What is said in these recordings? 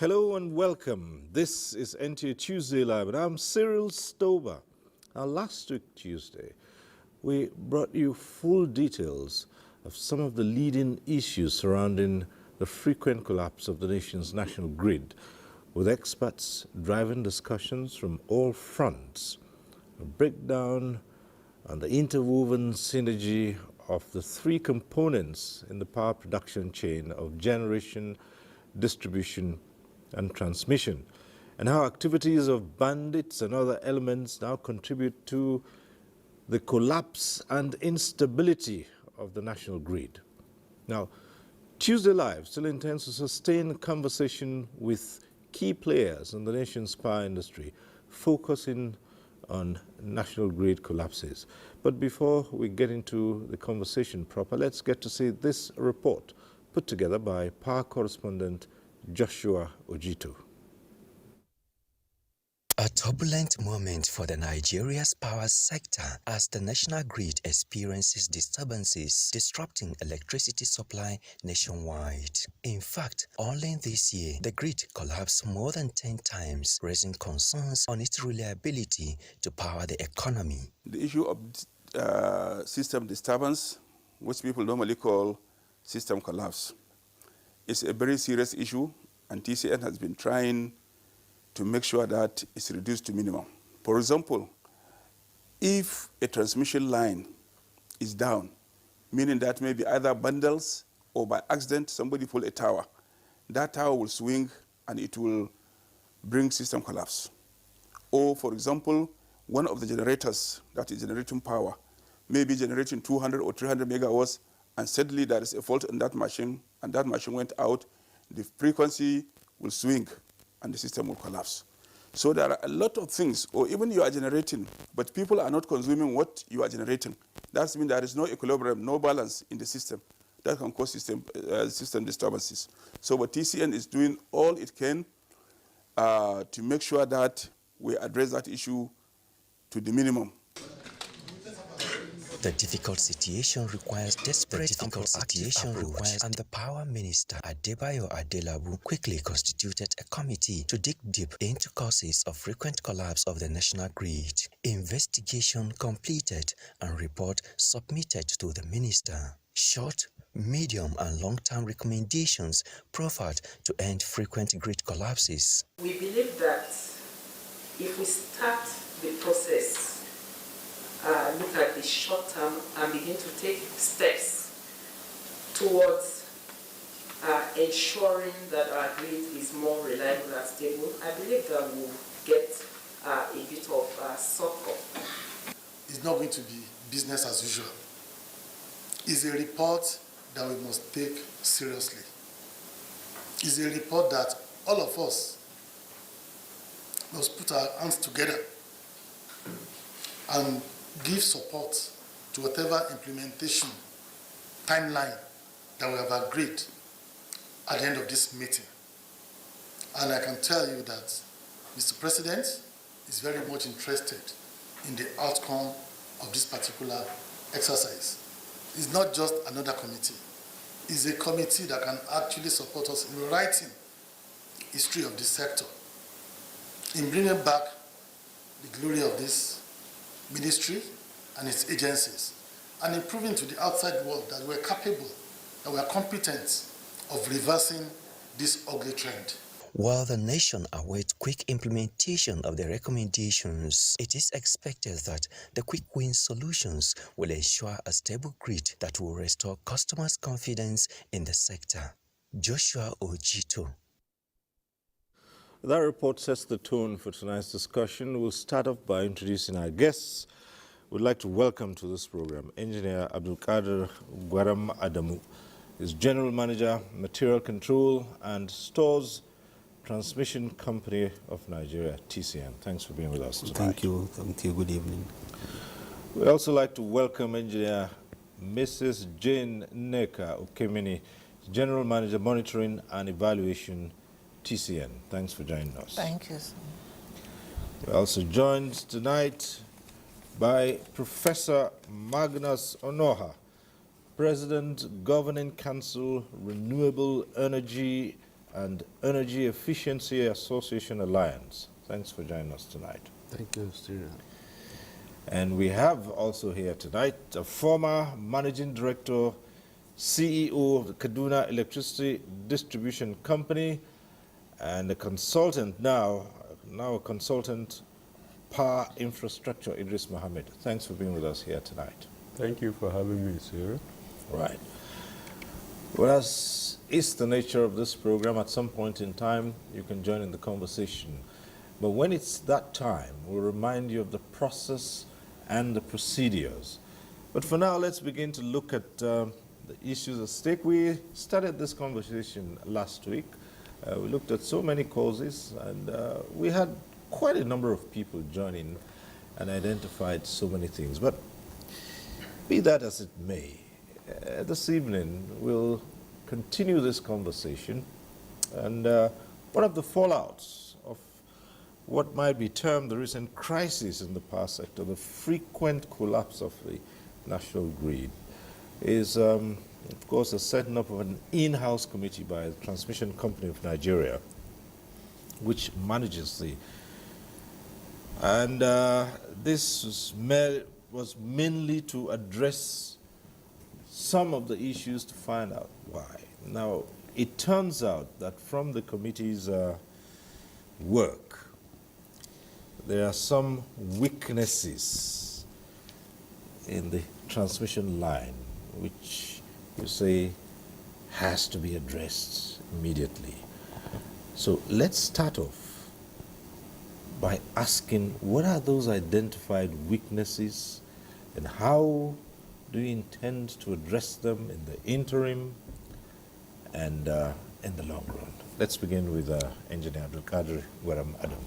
Hello and welcome. This is NTA Tuesday Live, and I'm Cyril Stober. Now, last week, Tuesday, we brought you full details of some of the leading issues surrounding the frequent collapse of the nation's national grid, with experts driving discussions from all fronts. A breakdown on the interwoven synergy of the three components in the power production chain of generation, distribution, and transmission, and how activities of bandits and other elements now contribute to the collapse and instability of the national grid. Now, Tuesday Live still intends to sustain conversation with key players in the nation's power industry, focusing on national grid collapses. But before we get into the conversation proper, let's get to see this report put together by power correspondent Joshua Ojito. A turbulent moment for the Nigeria's power sector as the national grid experiences disturbances disrupting electricity supply nationwide. In fact, only this year, the grid collapsed more than 10 times, raising concerns on its reliability to power the economy. The issue of system disturbance, which people normally call system collapse, is a very serious issue, and TCN has been trying to make sure that it's reduced to minimum. For example, if a transmission line is down, meaning that maybe either bundles or by accident somebody pull a tower, that tower will swing and it will bring system collapse. Or for example, one of the generators that is generating power may be generating 200 or 300 megawatts, and suddenly there is a fault in that machine, and that machine went out, the frequency will swing and the system will collapse. So there are a lot of things, or even you are generating, but people are not consuming what you are generating. That means there is no equilibrium, no balance in the system. That can cause system disturbances. So what TCN is doing all it can to make sure that we address that issue to the minimum. The difficult situation requires desperate and proactive approach, and the Power Minister Adebayo Adelabu quickly constituted a committee to dig deep into causes of frequent collapse of the national grid. Investigation completed and report submitted to the minister. Short, medium, and long-term recommendations proffered to end frequent grid collapses. We believe that if we start the process, look at the short term and begin to take steps towards ensuring that our grid is more reliable and stable, I believe that we'll get a bit of support. It's not going to be business as usual. It's a report that we must take seriously. It's a report that all of us must put our hands together and give support to whatever implementation timeline that we have agreed at the end of this meeting. And I can tell you that Mr. President is very much interested in the outcome of this particular exercise. It's not just another committee. It's a committee that can actually support us in writing history of this sector, in bringing back the glory of this ministry and its agencies, and in proving to the outside world that we're capable, that we're competent of reversing this ugly trend. While the nation awaits quick implementation of the recommendations, it is expected that the quick win solutions will ensure a stable grid that will restore customers' confidence in the sector. Joshua Ojito. That report sets the tone for tonight's discussion. We'll start off by introducing our guests. We'd like to welcome to this program Engineer Abdulkader Gwaram Adamu. He's General Manager, Material Control and Stores Transmission Company of Nigeria, TCN. Thanks for being with us tonight. Thank you. Good evening. We'd also like to welcome Engineer Mrs. Jane Neka Okemini, General Manager, Monitoring and Evaluation, TCN. Thanks for joining us. Thank you. We're also joined tonight by Professor Magnus Onoha, President, Governing Council, Renewable Energy and Energy Efficiency Association Alliance. Thanks for joining us tonight. Thank you, Cyril. And we have also here tonight a former Managing Director, CEO of the Kaduna Electricity Distribution Company, and a consultant now a consultant power infrastructure, Idris Mohammed. Thanks for being with us here tonight. Thank you for having me, Cyril. Right. Well, as is the nature of this program, at some point in time, you can join in the conversation. But when it's that time, we'll remind you of the process and the procedures. But for now, let's begin to look at the issues at stake. We started this conversation last week. We looked at so many causes, and we had quite a number of people joining and identified so many things. But be that as it may, this evening we'll continue this conversation, and one of the fallouts of what might be termed the recent crisis in the power sector, the frequent collapse of the national grid, is of course the setting up of an in-house committee by the Transmission Company of Nigeria, which manages the, and this was mainly to address some of the issues to find out why. Now, it turns out that from the committee's work, there are some weaknesses in the transmission line, which you say has to be addressed immediately. So let's start off by asking, what are those identified weaknesses, and how do you intend to address them in the interim and in the long run? Let's begin with Engineer Abdul Qadir Gwaram Adam.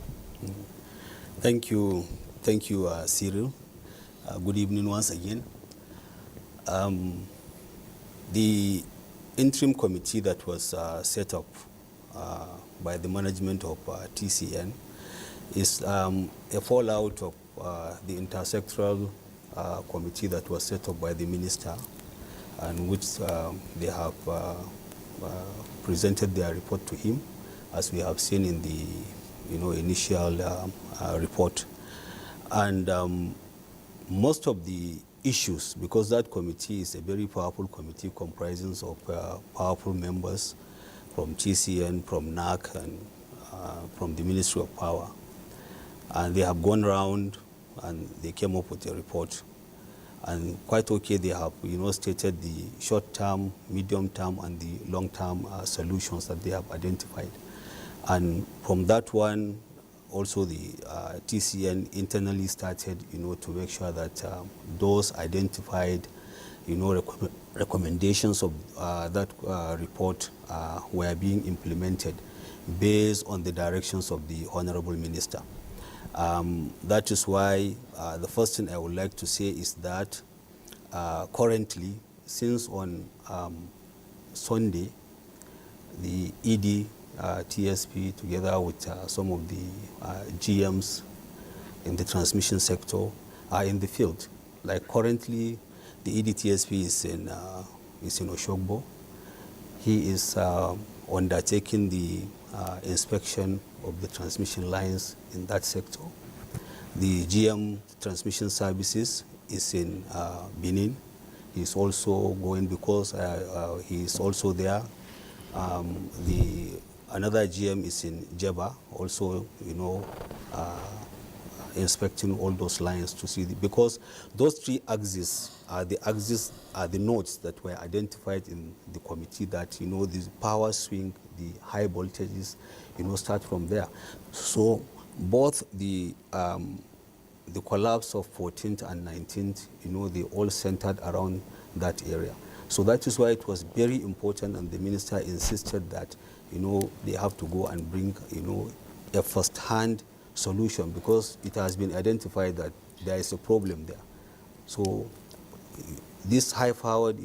Thank you, Cyril. Good evening once again. The interim committee that was set up by the management of TCN is a fallout of the intersectoral committee that was set up by the minister, and which they have presented their report to him, as we have seen in the initial report. And most of the issues, because that committee is a very powerful committee comprising of powerful members from TCN, from NAC, and from the Ministry of Power. And they have gone around and they came up with a report. And quite okay, they have stated the short-term, medium-term, and the long-term solutions that they have identified. And from that one, also the TCN internally started, to make sure that those identified, recommendations of that report were being implemented based on the directions of the Honorable Minister. That is why the first thing I would like to say is that currently, since on Sunday, the ED TSP, together with some of the GMs in the transmission sector, are in the field. Like currently, the ED TSP is in Oshogbo. He is undertaking the inspection of the transmission lines in that sector. The GM Transmission Services is in Benin. He's also going, because he is also there. Another GM is in Jeba, also, inspecting all those lines to see, because those three axes are the nodes that were identified in the committee, that, the power swing, the high voltages, start from there. So both the collapse of 14th and 19th, they all centered around that area. So that is why it was very important, and the minister insisted that, they have to go and bring, a first-hand solution, because it has been identified that there is a problem there. So this high-powered,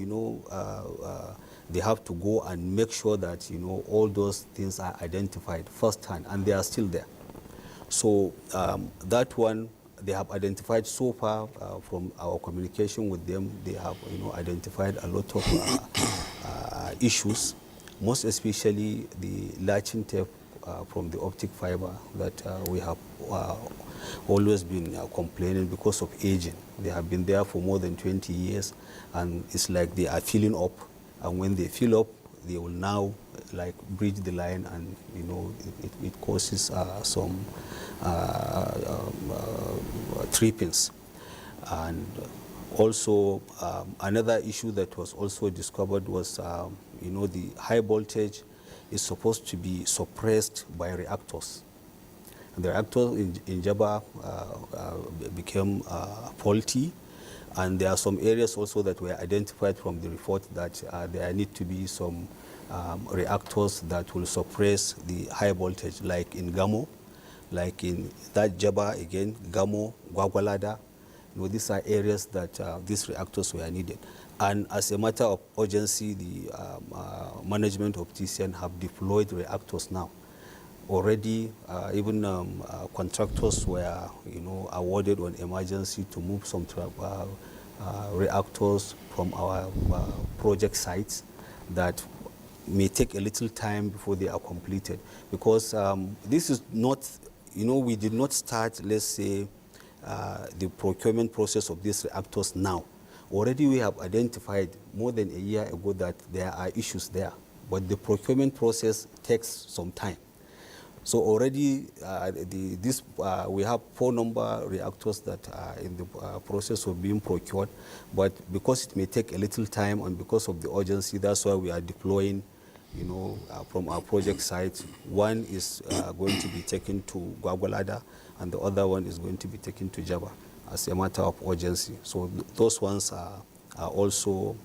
they have to go and make sure that, all those things are identified first-hand, and they are still there. So that one, they have identified so far from our communication with them. They have, identified a lot of issues, most especially the latching tape from the optic fiber that we have always been complaining because of aging. They have been there for more than 20 years, and it's like they are filling up, and when they fill up, they will now like bridge the line, and you know it causes some trippings. And also another issue that was also discovered was you know, the high voltage is supposed to be suppressed by reactors. And the reactor in Jaba became faulty, and there are some areas also that were identified from the report that there need to be some reactors that will suppress the high voltage, like in Gamo, like in that Jaba again, Gamo, Gwagwalada. You know, these are areas that these reactors were needed. And as a matter of urgency, the management of TCN have deployed reactors now. Already, even contractors were, you know, awarded on emergency to move some reactors from our project sites that may take a little time before they are completed. Because this is not, you know, we did not start, let's say, the procurement process of these reactors now. Already we have identified more than a year ago that there are issues there, but the procurement process takes some time. So already we have 4 number reactors that are in the process of being procured, but because it may take a little time and because of the urgency, that's why we are deploying, you know, from our project site. One is going to be taken to Gwagwalada, and the other one is going to be taken to Jaba as a matter of urgency. So those ones are also,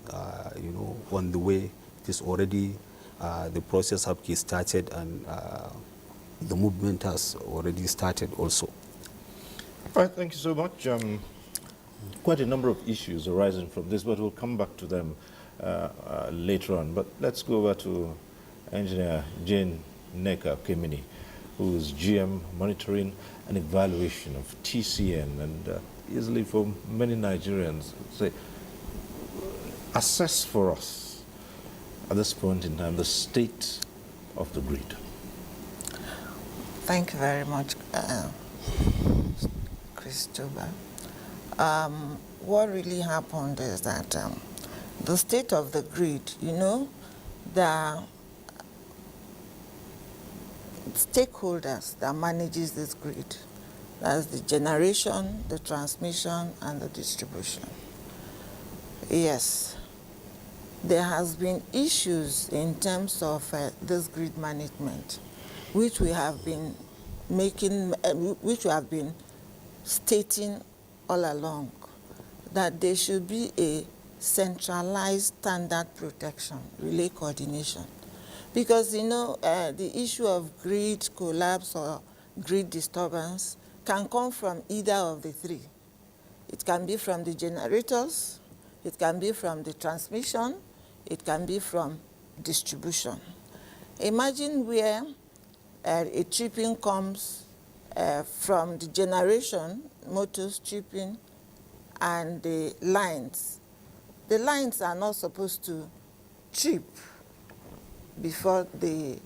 you know, on the way. It is already, the process has started, and the movement has already started also. All right, thank you so much. Quite a number of issues arising from this, but we'll come back to them later on. But let's go over to Engineer Jane Neka Kemini, who is GM Monitoring and Evaluation of TCN, and easily for many Nigerians, say, assess for us at this point in time the state of the grid. Thank you very much, Christopher. What really happened is that the state of the grid, you know, the stakeholders that manages this grid, that's the generation, the transmission, and the distribution. Yes, there has been issues in terms of this grid management, which we have been which we have been stating all along, that there should be a centralized standard protection, relay coordination. Because, you know, the issue of grid collapse or grid disturbance can come from either of the three. It can be from the generators, it can be from the transmission, it can be from distribution. Imagine where a tripping comes from the generation, motors tripping, and the lines. The lines are not supposed to trip before the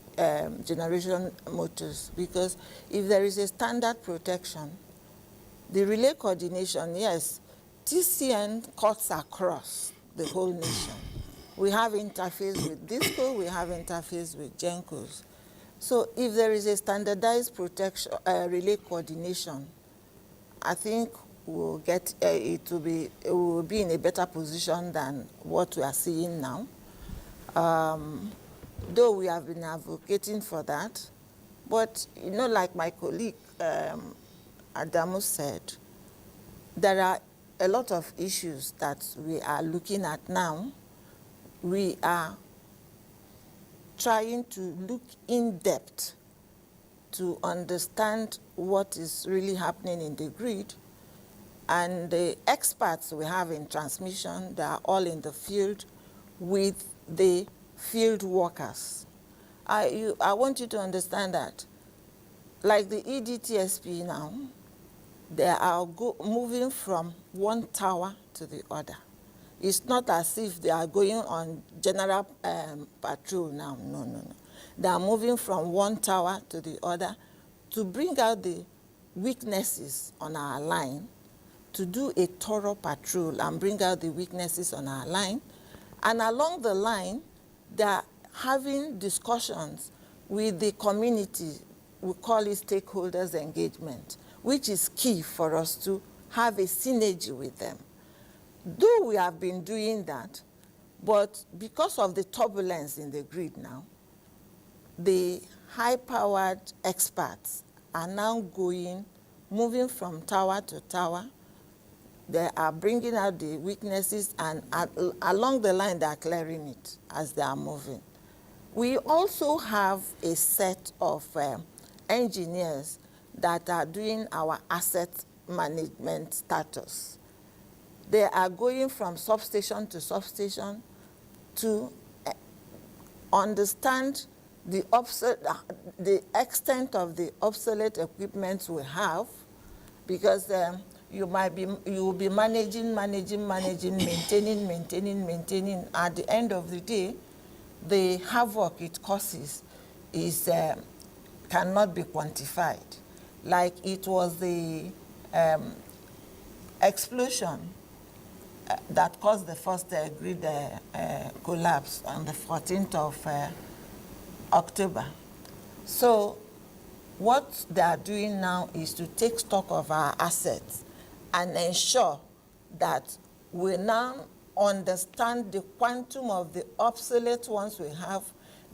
generation motors, because if there is a standard protection, the relay coordination, yes, TCN cuts across the whole nation. We have interface with DISCO, we have interface with GENCOs. So if there is a standardized protection, relay coordination, I think we'll get, it will be in a better position than what we are seeing now. Though we have been advocating for that, but, you know, like my colleague Adamu said, there are a lot of issues that we are looking at now. We are trying to look in depth to understand what is really happening in the grid. And the experts we have in transmission, they are all in the field with the field workers. I want you to understand that, like the EDTSP now, they are moving from one tower to the other. It's not as if they are going on general patrol now. No, no, no. They are moving from one tower to the other to bring out the weaknesses on our line, to do a thorough patrol and bring out the weaknesses on our line. And along the line, they are having discussions with the community. We call it stakeholders engagement, which is key for us to have a synergy with them. Though we have been doing that, but because of the turbulence in the grid now, the high-powered experts are now moving from tower to tower. They are bringing out the weaknesses, and along the line, they are clearing it as they are moving. We also have a set of engineers that are doing our asset management status. They are going from substation to substation to understand the extent of the obsolete equipment we have, because you will be managing, maintaining. At the end of the day, the havoc it causes cannot be quantified. Like it was the explosion that caused the first grid collapse on the 14th of October. So what they are doing now is to take stock of our assets and ensure that we now understand the quantum of the obsolete ones we have,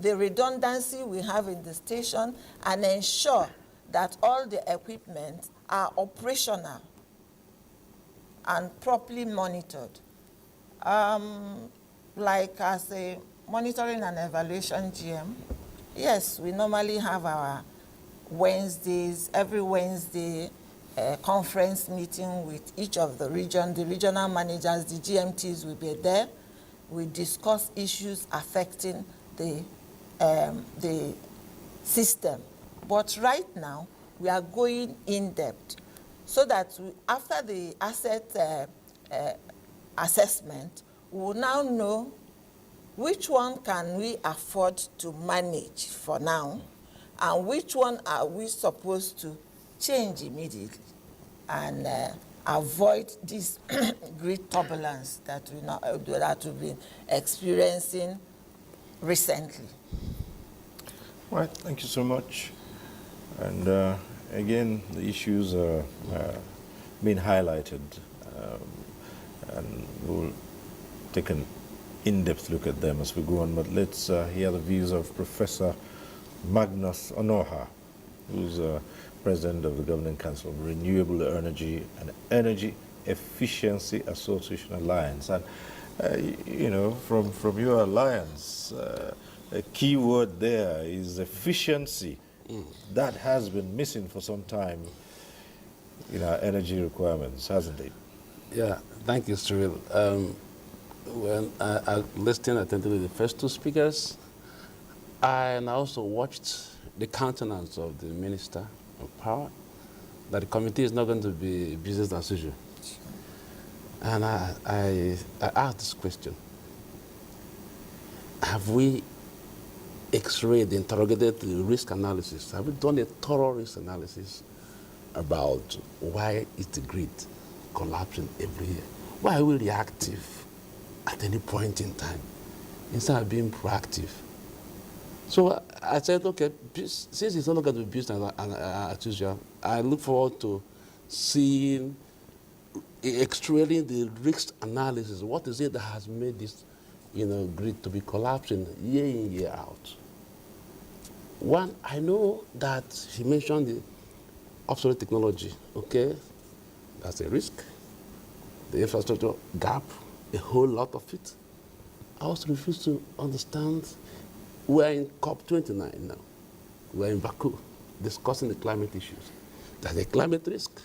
the redundancy we have in the station, and ensure that all the equipment are operational and properly monitored. Like as a monitoring and evaluation GM, yes, we normally have our Wednesdays, every Wednesday, conference meeting with each of the regional managers, the GMTs will be there. We discuss issues affecting the system. But right now, we are going in depth so that after the asset assessment, we will now know which one can we afford to manage for now, and which one are we supposed to change immediately and avoid this great turbulence that we've been experiencing recently. All right, thank you so much. And again, the issues are being highlighted, and we'll take an in-depth look at them as we go on. But let's hear the views of Professor Magnus Onoha, who's President of the Governing Council of Renewable Energy and Energy Efficiency Association Alliance. And, you know, from your alliance, a key word there is efficiency. That has been missing for some time in our energy requirements, hasn't it? Yeah, thank you, Cyril. When I listened attentively to the first two speakers, I also watched the countenance of the Minister of Power, that the committee is not going to be business as usual. And I asked this question: have we X-rayed, interrogated the risk analysis? Have we done a thorough risk analysis about why is the grid collapsing every year? Why are we reactive at any point in time instead of being proactive? So I said, okay, since it's not going to be business as usual, I look forward to seeing, extracting the risk analysis. What is it that has made this, grid to be collapsing year in, year out? One, I know that he mentioned the obsolete technology, okay? That's a risk. The infrastructure gap, a whole lot of it. I also refuse to understand. We're in COP29 now. We're in Baku discussing the climate issues. There's a climate risk.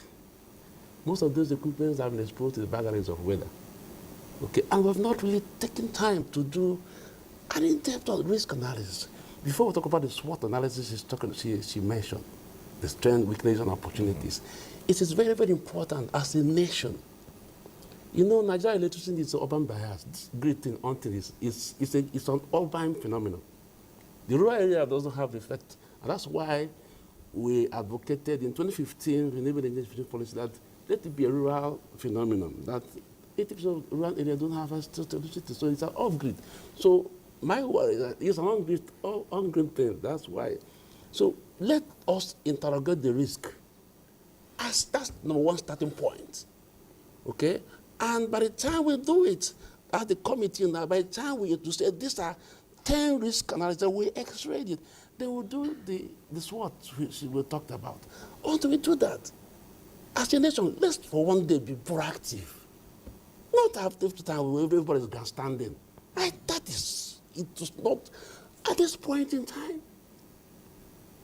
Most of those equipments have been exposed to the vagaries of weather. Okay, and we've not really taken time to do an in-depth risk analysis. Before we talk about the SWOT analysis she mentioned, the strength, weaknesses, and opportunities, it is very, very important as a nation, You know, Nigerian electricity is urban bias. This great thing until it's an urban phenomenon. The rural area doesn't have effect. And that's why we advocated in 2015, renewable energy policy, that let it be a rural phenomenon, that 80% of rural areas don't have access to electricity, so it's an off-grid. So my worry is that it's an on-grid thing, that's why. So let us interrogate the risk. As that's number one starting point, okay? And by the time we do it, as the committee now, by the time we to say these are 10 risk analysis, we x-ray it, they will do the SWOT we talked about. Until we do that, as a nation, let's for one day be proactive. Not after the time where everybody is grandstanding. That is, it is not, at this point in time,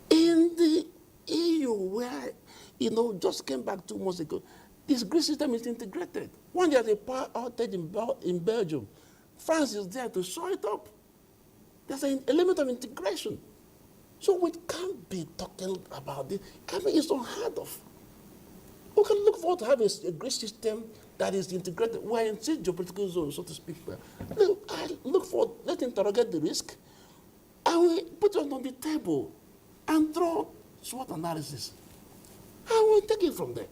in the EU, where, you know, just came back 2 months ago, this grid system is integrated. When there's a power outage in Belgium, France is there to show it up. There's an element of integration. So we can't be talking about this. I mean, it's unheard of. We can look forward to having a grid system that is integrated. We're in six geopolitical zones, so to speak. Look, I look forward, let's interrogate the risk, and we put it on the table and draw SWOT analysis. And we'll take it from there.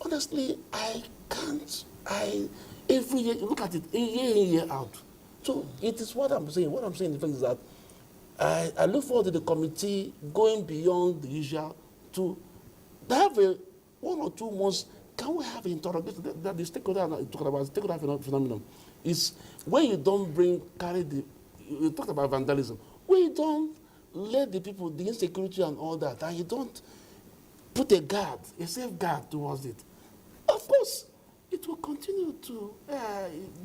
Honestly, I can't. Every year, look at it, year in, year out. So it is what I'm saying. What I'm saying, in fact, is that I look forward to the committee going beyond the usual to have a 1 or 2 months. Can we have an interrogation? That the stakeholder talking about stakeholder phenomenon is when you don't carry the. You talk about vandalism. When you don't let the people, the insecurity and all that, and you don't put a guard, a safeguard towards it, of course, it will continue to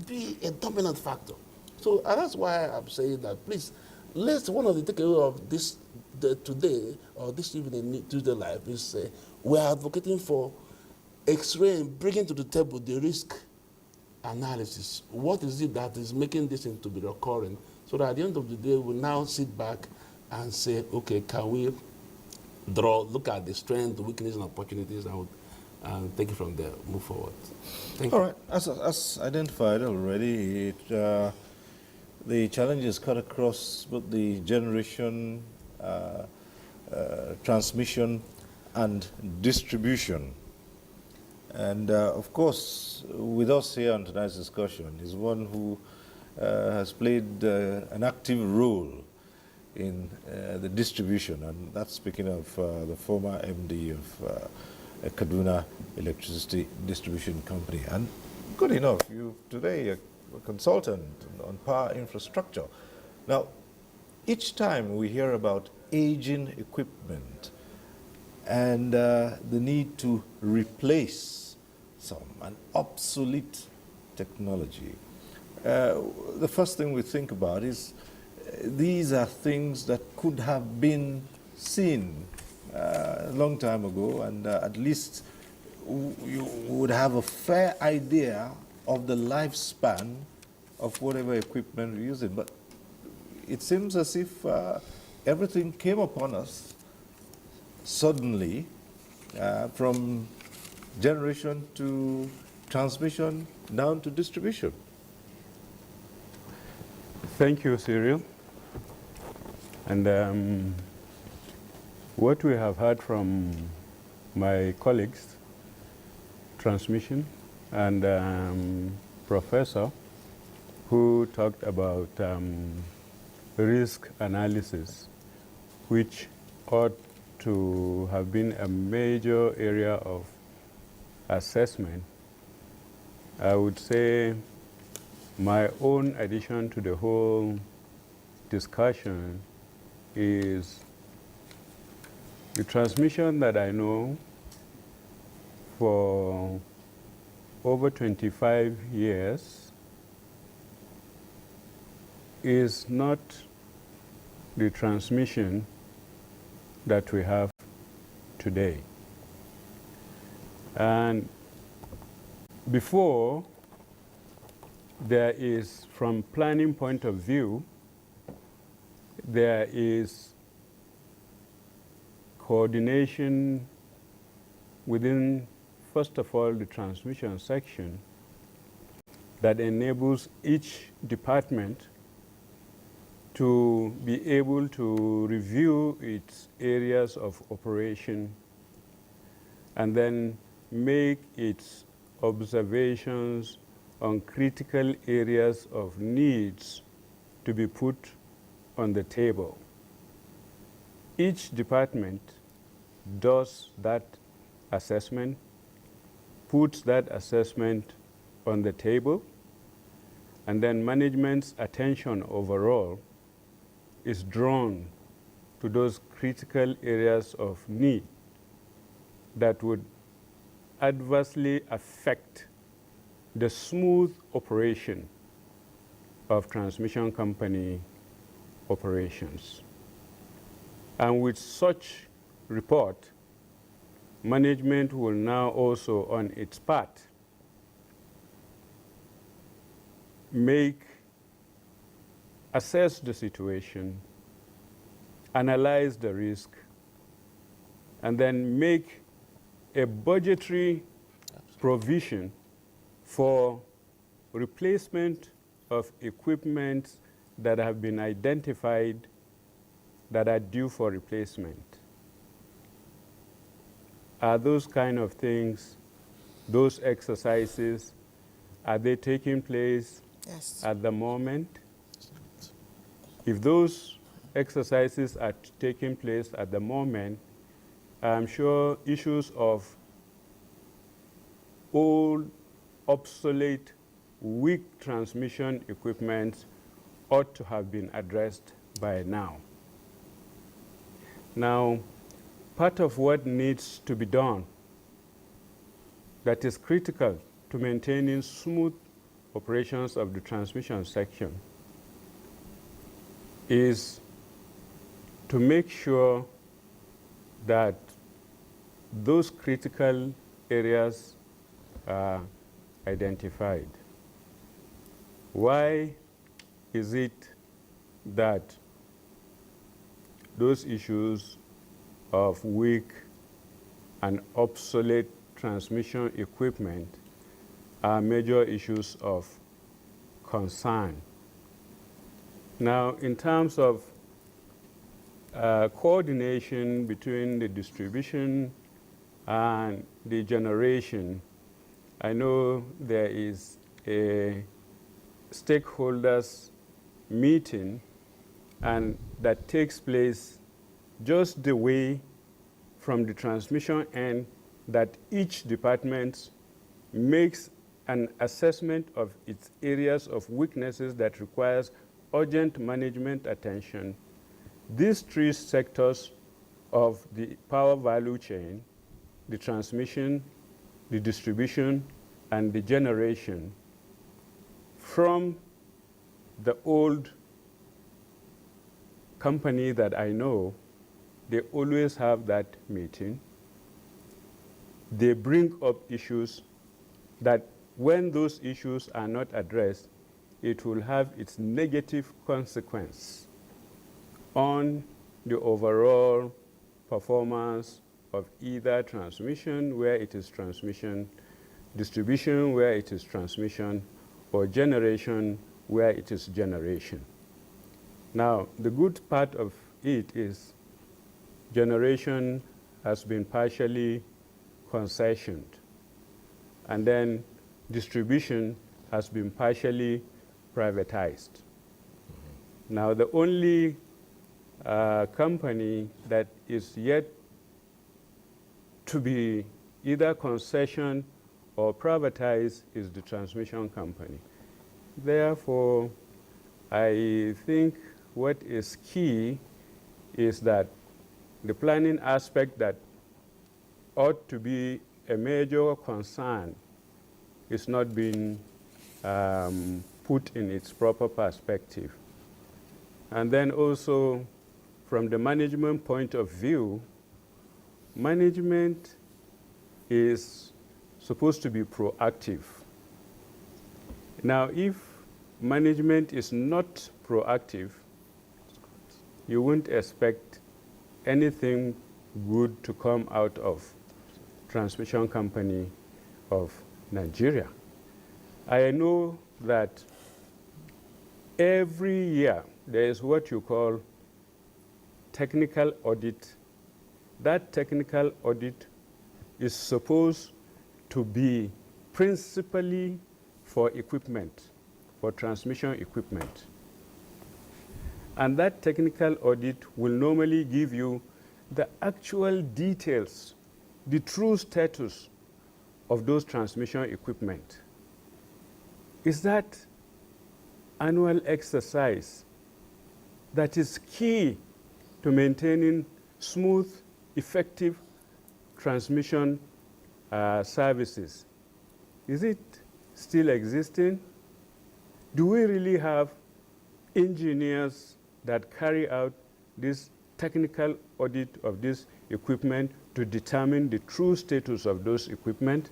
be a dominant factor. So that's why I'm saying that, please, one of the takeaways of this today or this evening Tuesday Live is we are advocating for X-raying, bringing to the table the risk analysis. What is it that is making this thing to be recurring? So that at the end of the day, we'll now sit back and say, okay, can we look at the strength, the weaknesses, and opportunities, and take it from there, move forward. Thank you. All right, as identified already, the challenges cut across both the generation, transmission, and distribution. And of course, with us here on tonight's discussion is one who has played an active role in the distribution, and that's speaking of the former MD of Kaduna Electricity Distribution Company. And good enough, you today are a consultant on power infrastructure. Now, each time we hear about aging equipment and the need to replace some, and obsolete technology, the first thing we think about is these are things that could have been seen a long time ago, and at least you would have a fair idea of the lifespan of whatever equipment you're using. But it seems as if everything came upon us suddenly, from generation to transmission down to distribution. Thank you, Cyril. And what we have heard from my colleagues, transmission, and professor, who talked about risk analysis, which ought to have been a major area of assessment. I would say my own addition to the whole discussion is the transmission that I know for over 25 years is not the transmission that we have today. And before, there is, from planning point of view, there is coordination within, first of all, the transmission section that enables each department to be able to review its areas of operation and then make its observations on critical areas of needs to be put on the table. Each department does that assessment, puts that assessment on the table, and then management's attention overall is drawn to those critical areas of need that would adversely affect the smooth operation of transmission company operations. And with such report, management will now also, on its part, assess the situation, analyze the risk, and then make a budgetary provision for replacement of equipment that have been identified that are due for replacement. Are those kind of things, those exercises, are they taking place at the moment? If those exercises are taking place at the moment, I'm sure issues of old, obsolete, weak transmission equipment ought to have been addressed by now. Now, part of what needs to be done that is critical to maintaining smooth operations of the transmission section is to make sure that those critical areas are identified. Why is it that those issues of weak and obsolete transmission equipment are major issues of concern? Now, in terms of coordination between the distribution and the generation, I know there is a stakeholders meeting, and that takes place just the way from the transmission end that each department makes an assessment of its areas of weaknesses that requires urgent management attention. These three sectors of the power value chain, the transmission, the distribution, and the generation, from the old company that I know, they always have that meeting. They bring up issues that when those issues are not addressed, it will have its negative consequence on the overall performance of either transmission, where it is transmission, distribution, where it is transmission, or generation, where it is generation. Now, the good part of it is generation has been partially concessioned, and then distribution has been partially privatized. Now, the only company that is yet to be either concessioned or privatized is the transmission company. Therefore, I think what is key is that the planning aspect that ought to be a major concern is not being put in its proper perspective. And then also, from the management point of view, management is supposed to be proactive. Now, if management is not proactive, you won't expect anything good to come out of transmission company of Nigeria. I know that every year there is what you call technical audit. That technical audit is supposed to be principally for equipment, for transmission equipment. And that technical audit will normally give you the actual details, the true status of those transmission equipment. Is that annual exercise that is key to maintaining smooth, effective transmission services? Is it still existing? Do we really have engineers that carry out this technical audit of this equipment to determine the true status of those equipment?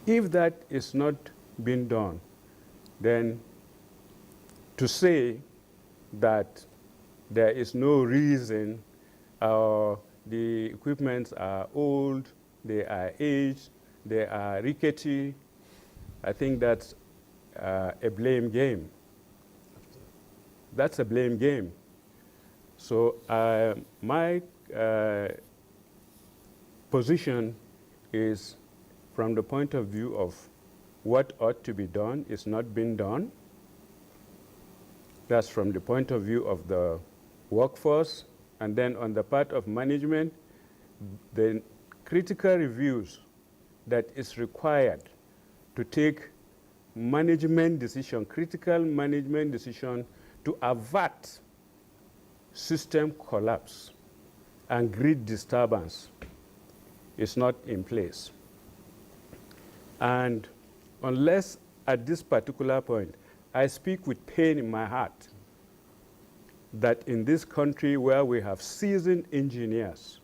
If that is not being done, then to say that there is no reason the equipments are old, they are aged, they are rickety, I think that's a blame game. That's a blame game. So my position is from the point of view of what ought to be done is not being done. That's from the point of view of the workforce. And then on the part of management, the critical reviews that is required to take management decision, critical management decision to avert system collapse and grid disturbance is not in place. And unless at this particular point, I speak with pain in my heart that in this country where we have seasoned engineers,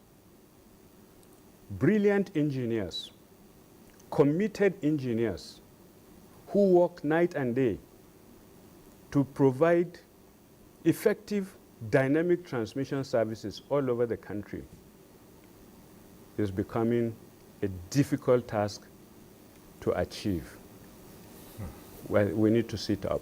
brilliant engineers, committed engineers who work night and day to provide effective dynamic transmission services all over the country, is becoming a difficult task to achieve. Well, we need to sit up.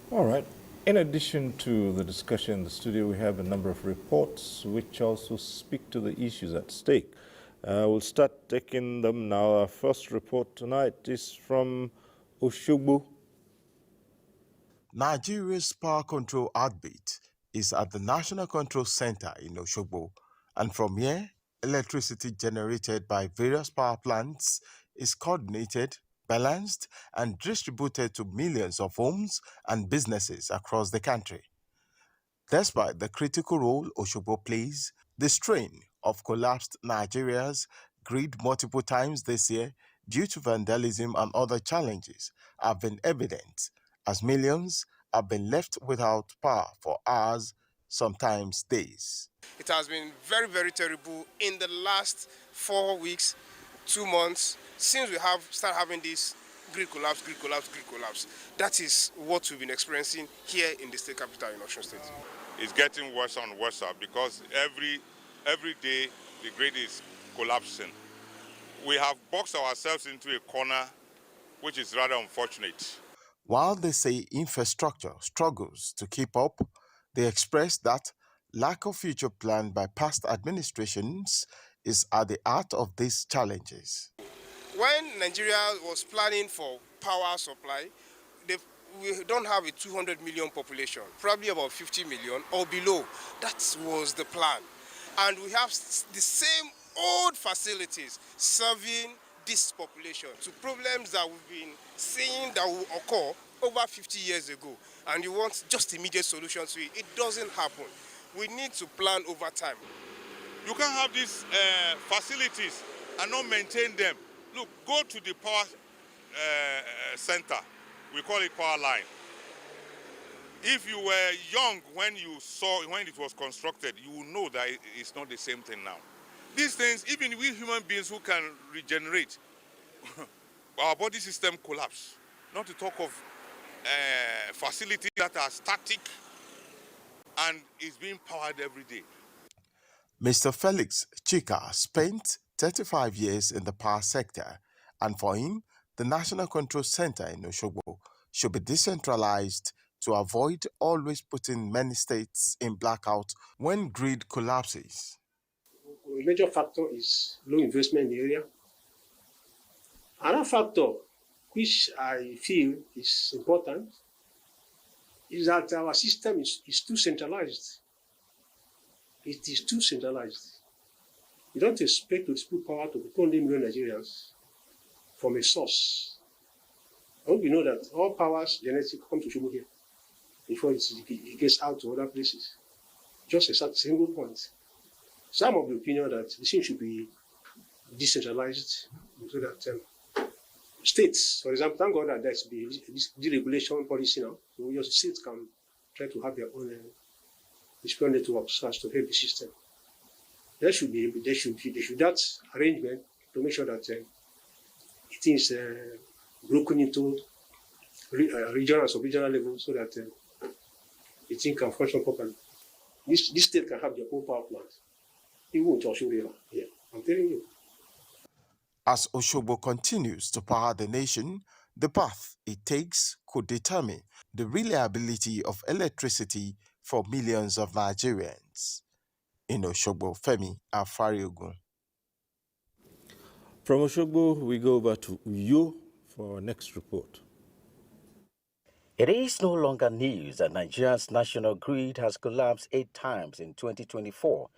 All right. In addition to the discussion in the studio, we have a number of reports which also speak to the issues at stake. We'll start taking them now. Our first report tonight is from Oshogbo. Nigeria's power control outbeat is at the National Control Center in Oshogbo, and from here, electricity generated by various power plants is coordinated, balanced, and distributed to millions of homes and businesses across the country. Despite the critical role Oshogbo plays, the strain of collapsed Nigeria's grid multiple times this year due to vandalism and other challenges have been evident, as millions have been left without power for hours, sometimes days. It has been very, very terrible in the last 4 weeks, 2 months, since we have started having this grid collapse. That is what we've been experiencing here in the state capital in Osun State. It's getting worse and worse because every day the grid is collapsing. We have boxed ourselves into a corner, which is rather unfortunate. While they say infrastructure struggles to keep up, they express that lack of future plan by past administrations is at the heart of these challenges. When Nigeria was planning for power supply, we don't have a 200 million population, probably about 50 million or below. That was the plan. And we have the same old facilities serving this population to problems that we've been seeing that will occur over 50 years ago. And you want just immediate solutions to it. It doesn't happen. We need to plan over time. You can't have these facilities and not maintain them. Look, go to the power center. We call it power line. If you were young when you saw when it was constructed, you will know that it's not the same thing now. These things, even we human beings who can regenerate, our body system collapse. Not to talk of facilities that are static and is being powered every day. Mr. Felix Chika spent 35 years in the power sector, and for him, the National Control Center in Oshogbo should be decentralized to avoid always putting many states in blackout when grid collapses. A major factor is low investment in the area. Another factor which I feel is important is that our system is too centralized. It is too centralized. You don't expect to distribute power to 200 million Nigerians from a source. I hope you know that all powers generated come to Shubu here before it gets out to other places. Just a single point. Some of the opinion that the thing should be decentralized so that states, for example, thank God that there's this deregulation policy now, so your states can try to have their own distribution networks so as to help the system. There should that arrangement to make sure that it is broken into regional and sub-regional level so that the thing can function properly. This state can have their own power plant. Even with Oshogbo here, I'm telling you. As Oshogbo continues to power the nation, the path it takes could determine the reliability of electricity for millions of Nigerians. In Oshogbo, Femi Afariogun. From Oshogbo, we go over to Uyo for our next report. It is no longer news that Nigeria's national grid has collapsed 8 times in 2024,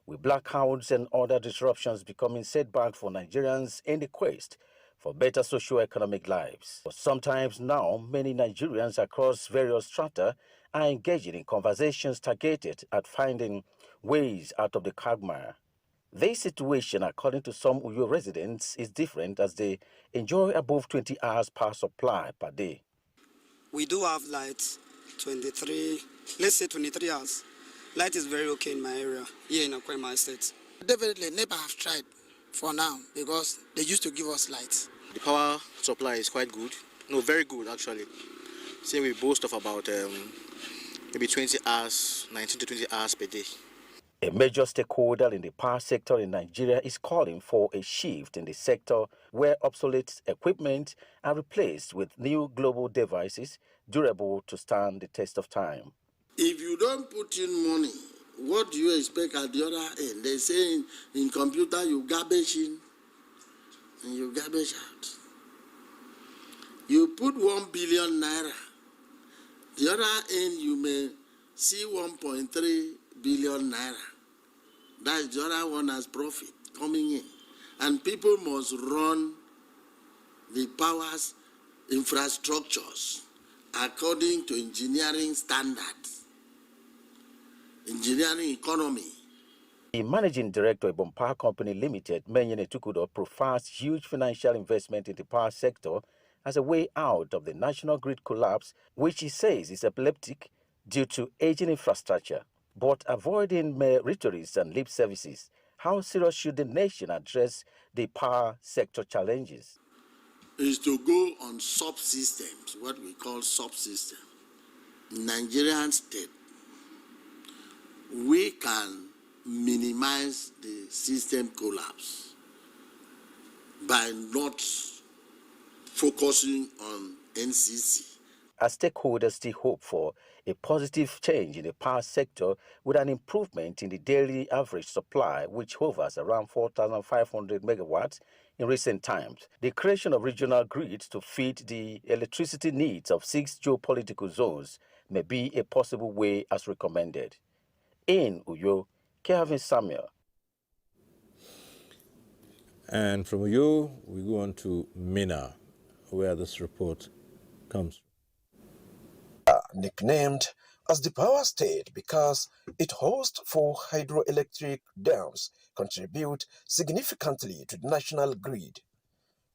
with blackouts and other disruptions becoming setbacks for Nigerians in the quest for better socio-economic lives. But sometimes now, many Nigerians across various strata are engaging in conversations targeted at finding ways out of the quagmire. This situation, according to some Uyo residents, is different as they enjoy above 20 hours power supply per day. We do have light, 23 hours. Light is very okay in my area, here in Akwema Estate. Definitely, NEPA have tried for now because they used to give us light. The power supply is quite good. No, very good actually. Say we boast of about maybe 20 hours, 19 to 20 hours per day. A major stakeholder in the power sector in Nigeria is calling for a shift in the sector where obsolete equipment are replaced with new global devices durable to stand the test of time. If you don't put in money, what do you expect at the other end? They say in computer you garbage in and you garbage out. You put 1 billion naira, the other end you may see 1.3 billion naira. That's the other one as profit coming in. And people must run the power's infrastructures according to engineering standards, engineering economy. The managing director of Ibom Power Company Limited, Menyene Tukudo, profiles huge financial investment in the power sector as a way out of the national grid collapse, which he says is epileptic due to aging infrastructure. But avoiding mere rhetorics and lip services, how serious should the nation address the power sector challenges? Is to go on subsystems, what we call subsystem. In Nigerian state, we can minimize the system collapse by not focusing on NCC. As stakeholders still hope for a positive change in the power sector with an improvement in the daily average supply, which hovers around 4,500 megawatts in recent times. The creation of regional grids to feed the electricity needs of 6 geopolitical zones may be a possible way as recommended. In Uyo, Kevin Samuel. And from Uyo, we go on to Mina, where this report comes from. Nicknamed as the power state because it hosts 4 hydroelectric dams, contribute significantly to the national grid.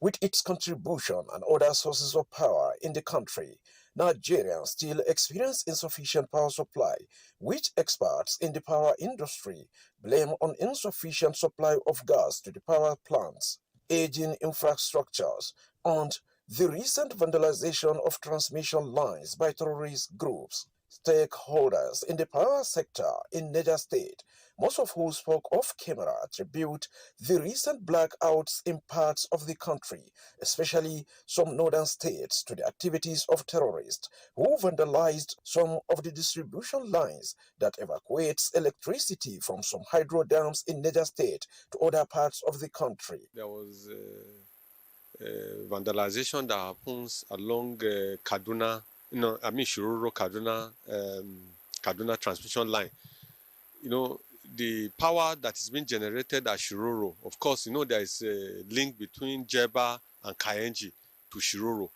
With its contribution and other sources of power in the country, Nigerians still experience insufficient power supply, which experts in the power industry blame on insufficient supply of gas to the power plants, aging infrastructures, and the recent vandalization of transmission lines by terrorist groups. Stakeholders in the power sector in Niger State, most of who spoke off camera, attribute the recent blackouts in parts of the country, especially some northern states, to the activities of terrorists who vandalized some of the distribution lines that evacuates electricity from some hydro dams in Niger State to other parts of the country. There was vandalization that happens along Kaduna, Shiroro Kaduna transmission line. The power that is being generated at Shiroro, of course, there is a link between Jeba and Kayenji to Shiroro.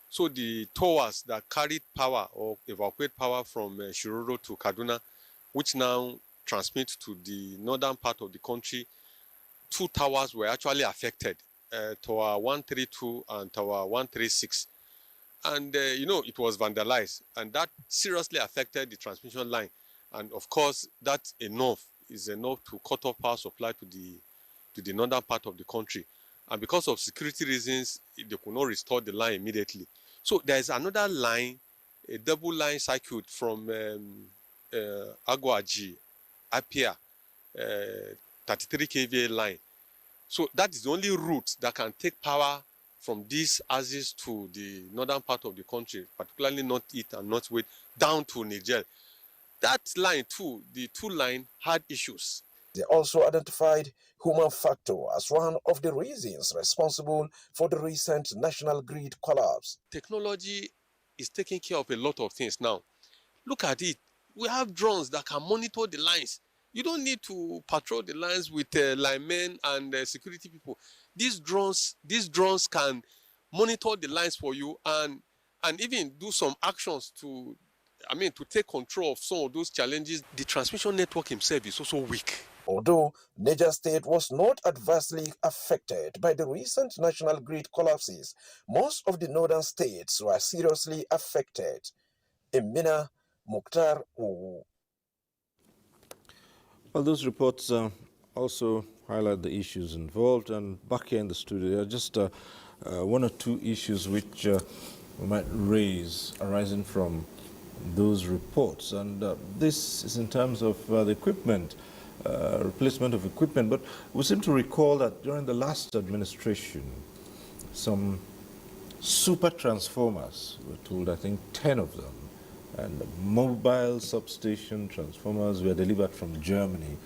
So the towers that carried power or evacuate power from Shiroro to Kaduna, which now transmit to the northern part of the country, 2 towers were actually affected, Tower 132 and Tower 136. And, it was vandalized, and that seriously affected the transmission line. And of course, that is enough to cut off power supply to the northern part of the country. And because of security reasons, they could not restore the line immediately. So there is another line, a double line circuit from Agwaji, Apia, 33 kVA line. So that is the only route that can take power from these axes to the northern part of the country, particularly north-east and north-west, down to Niger. That line too, the 2 line had issues. They also identified human factor as one of the reasons responsible for the recent national grid collapse. Technology is taking care of a lot of things now. Look at it. We have drones that can monitor the lines. You don't need to patrol the lines with linemen and security people. These drones can monitor the lines for you and even do some actions to take control of some of those challenges. The transmission network himself is also weak. Although Niger State was not adversely affected by the recent national grid collapses, most of the northern states were seriously affected. Emina Mukhtar Owu. Well, those reports also highlight the issues involved, and back here in the studio, there are just 1 or 2 issues which we might raise arising from those reports. And this is in terms of the equipment, replacement of equipment. But we seem to recall that during the last administration, some super transformers were told, I think 10 of them, and mobile substation transformers were delivered from Germany.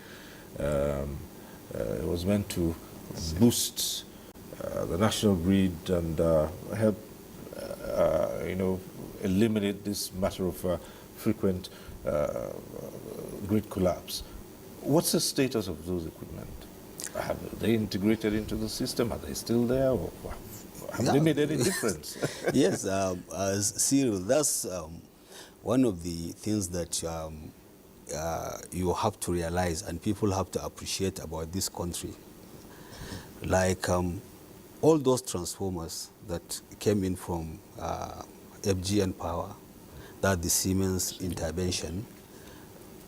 It was meant to boost the national grid and help, eliminate this matter of frequent grid collapse. What's the status of those equipment? Have they integrated into the system? Are they still there? Or have they made any difference? Yes, Cyril, that's one of the things that you have to realize and people have to appreciate about this country. Like all those transformers that came in from FGN Power, that the Siemens intervention,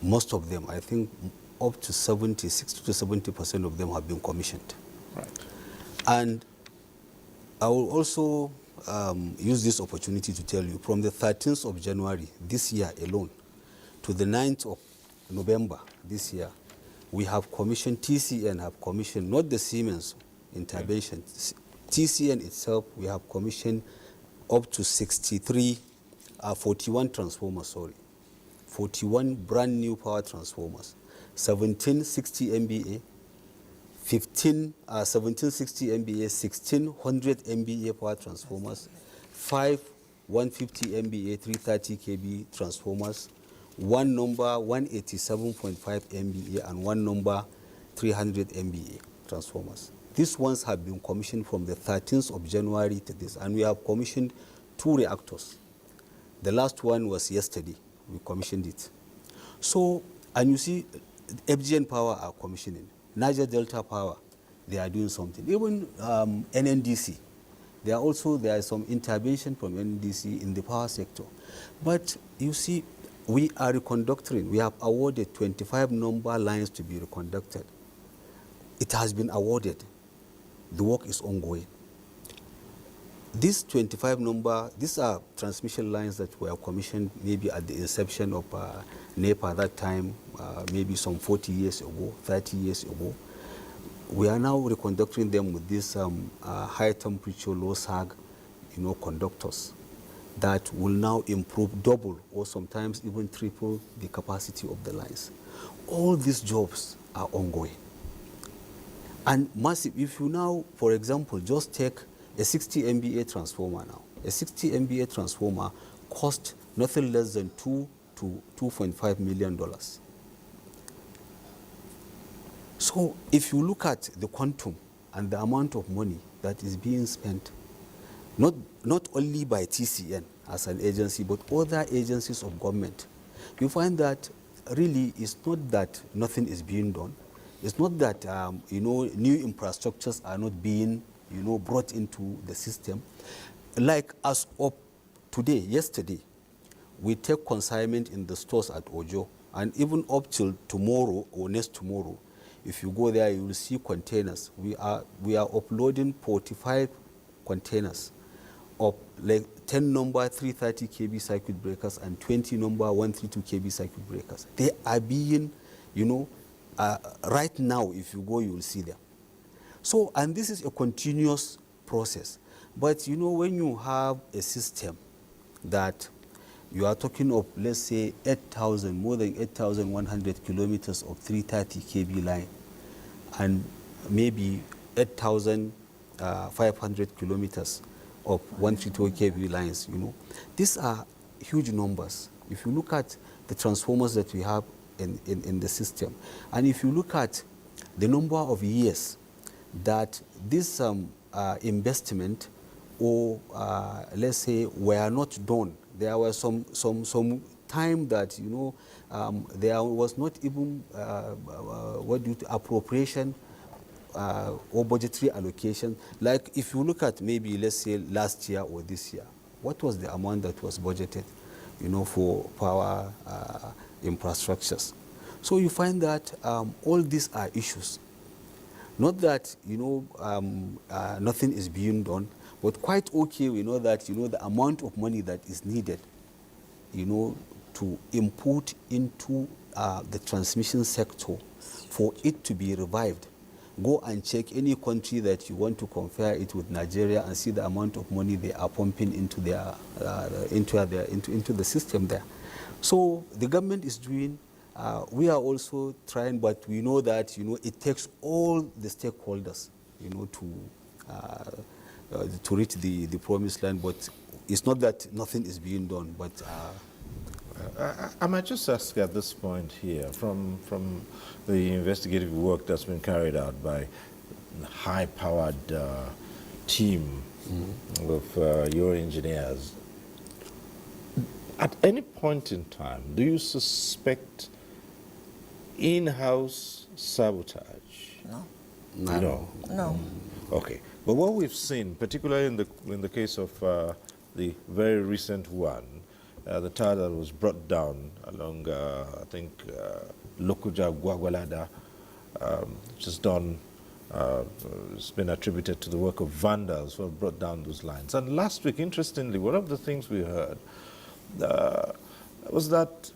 most of them, I think up to 60 to 70% of them have been commissioned. Right. And I will also use this opportunity to tell you, from the 13th of January this year alone to the 9th of November this year, we have commissioned, TCN have commissioned, not the Siemens intervention, TCN itself, we have commissioned up to 41 transformers, 41 brand new power transformers, 1760 MVA, 1760 MVA, 1600 MVA power transformers, 5 150 MVA 330 kV transformers, 1 number 187.5 MVA, and 1 number 300 MVA transformers. These ones have been commissioned from the 13th of January to this, and we have commissioned 2 reactors. The last one was yesterday. We commissioned it. So, and you see, FGN Power are commissioning. Niger Delta Power, they are doing something. Even NNDC, there is some intervention from NNDC in the power sector. But you see, we are reconductoring. We have awarded 25 number lines to be reconducted. It has been awarded. The work is ongoing. This 25 number, these are transmission lines that were commissioned maybe at the inception of NEPA at that time, maybe some 40 years ago, 30 years ago. We are now reconducting them with these high temperature, low sag, conductors that will now improve double or sometimes even triple the capacity of the lines. All these jobs are ongoing. And massive, if you now, for example, just take a 60 MVA transformer now. A 60 MVA transformer costs nothing less than $2 to $2.5 million. So if you look at the quantum and the amount of money that is being spent, not only by TCN as an agency, but other agencies of government, you find that really it's not that nothing is being done. It's not that new infrastructures are not being brought into the system. Like as of today, yesterday, we take consignment in the stores at Ojo, and even up till tomorrow or next tomorrow, if you go there, you will see containers. We are uploading 45 containers of like 10 number 330 kV circuit breakers and 20 number 132 kV circuit breakers. They are being, right now, if you go, you will see them. So, and this is a continuous process. But when you have a system that you are talking of, let's say, more than 8,100 kilometers of 330 kV line, and maybe 8,500 kilometers of 132 kV lines, these are huge numbers. If you look at the transformers that we have in the system, and if you look at the number of years that this investment or let's say were not done, there was some time that there was not even appropriation or budgetary allocation. Like if you look at maybe let's say last year or this year, what was the amount that was budgeted for power infrastructures? So you find that all these are issues. Not that nothing is being done, but quite okay, we know that the amount of money that is needed to input into the transmission sector for it to be revived. Go and check any country that you want to compare it with Nigeria and see the amount of money they are pumping into their into the system there. So the government is doing. We are also trying, but we know that it takes all the stakeholders to reach the promised land. But it's not that nothing is being done. But I might just ask at this point here, from the investigative work that's been carried out by a high-powered team of your engineers, at any point in time, do you suspect in-house sabotage? No. No. Okay. But what we've seen, particularly in the case of the very recent one, the tower that was brought down along, I think, Lokoja Gwagwalada, which is done, it's been attributed to the work of vandals who have brought down those lines. And last week, interestingly, one of the things we heard was that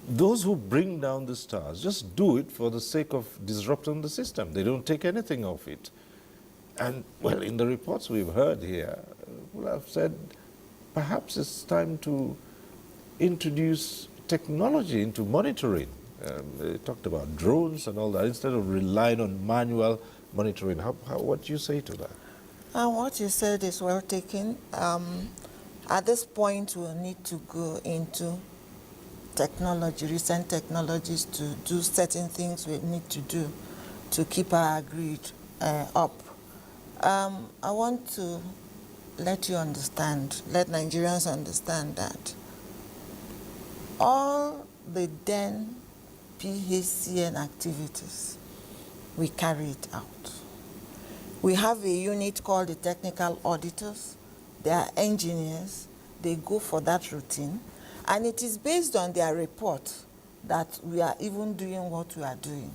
those who bring down the stars just do it for the sake of disrupting the system. They don't take anything of it. And, well, in the reports we've heard here, people have said perhaps it's time to introduce technology into monitoring. They talked about drones and all that, instead of relying on manual monitoring. What do you say to that? What you said is well taken. At this point, we'll need to go into technology, recent technologies, to do certain things we need to do to keep our grid up. I want to let Nigerians understand that all the then PHCN activities, we carry it out. We have a unit called the technical auditors. They are engineers. They go for that routine. And it is based on their report that we are even doing what we are doing.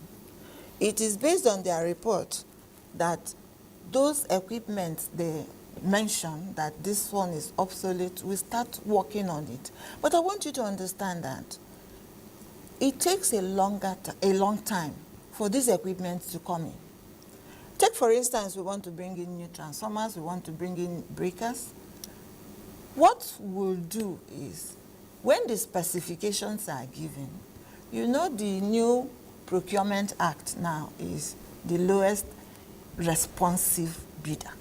It is based on their report that those equipment they mention that this one is obsolete, we start working on it. But I want you to understand that it takes a long time for these equipment to come in. Take, for instance, we want to bring in new transformers, we want to bring in breakers. What we'll do is, when the specifications are given, you know the new Procurement Act now is the lowest responsive bidder.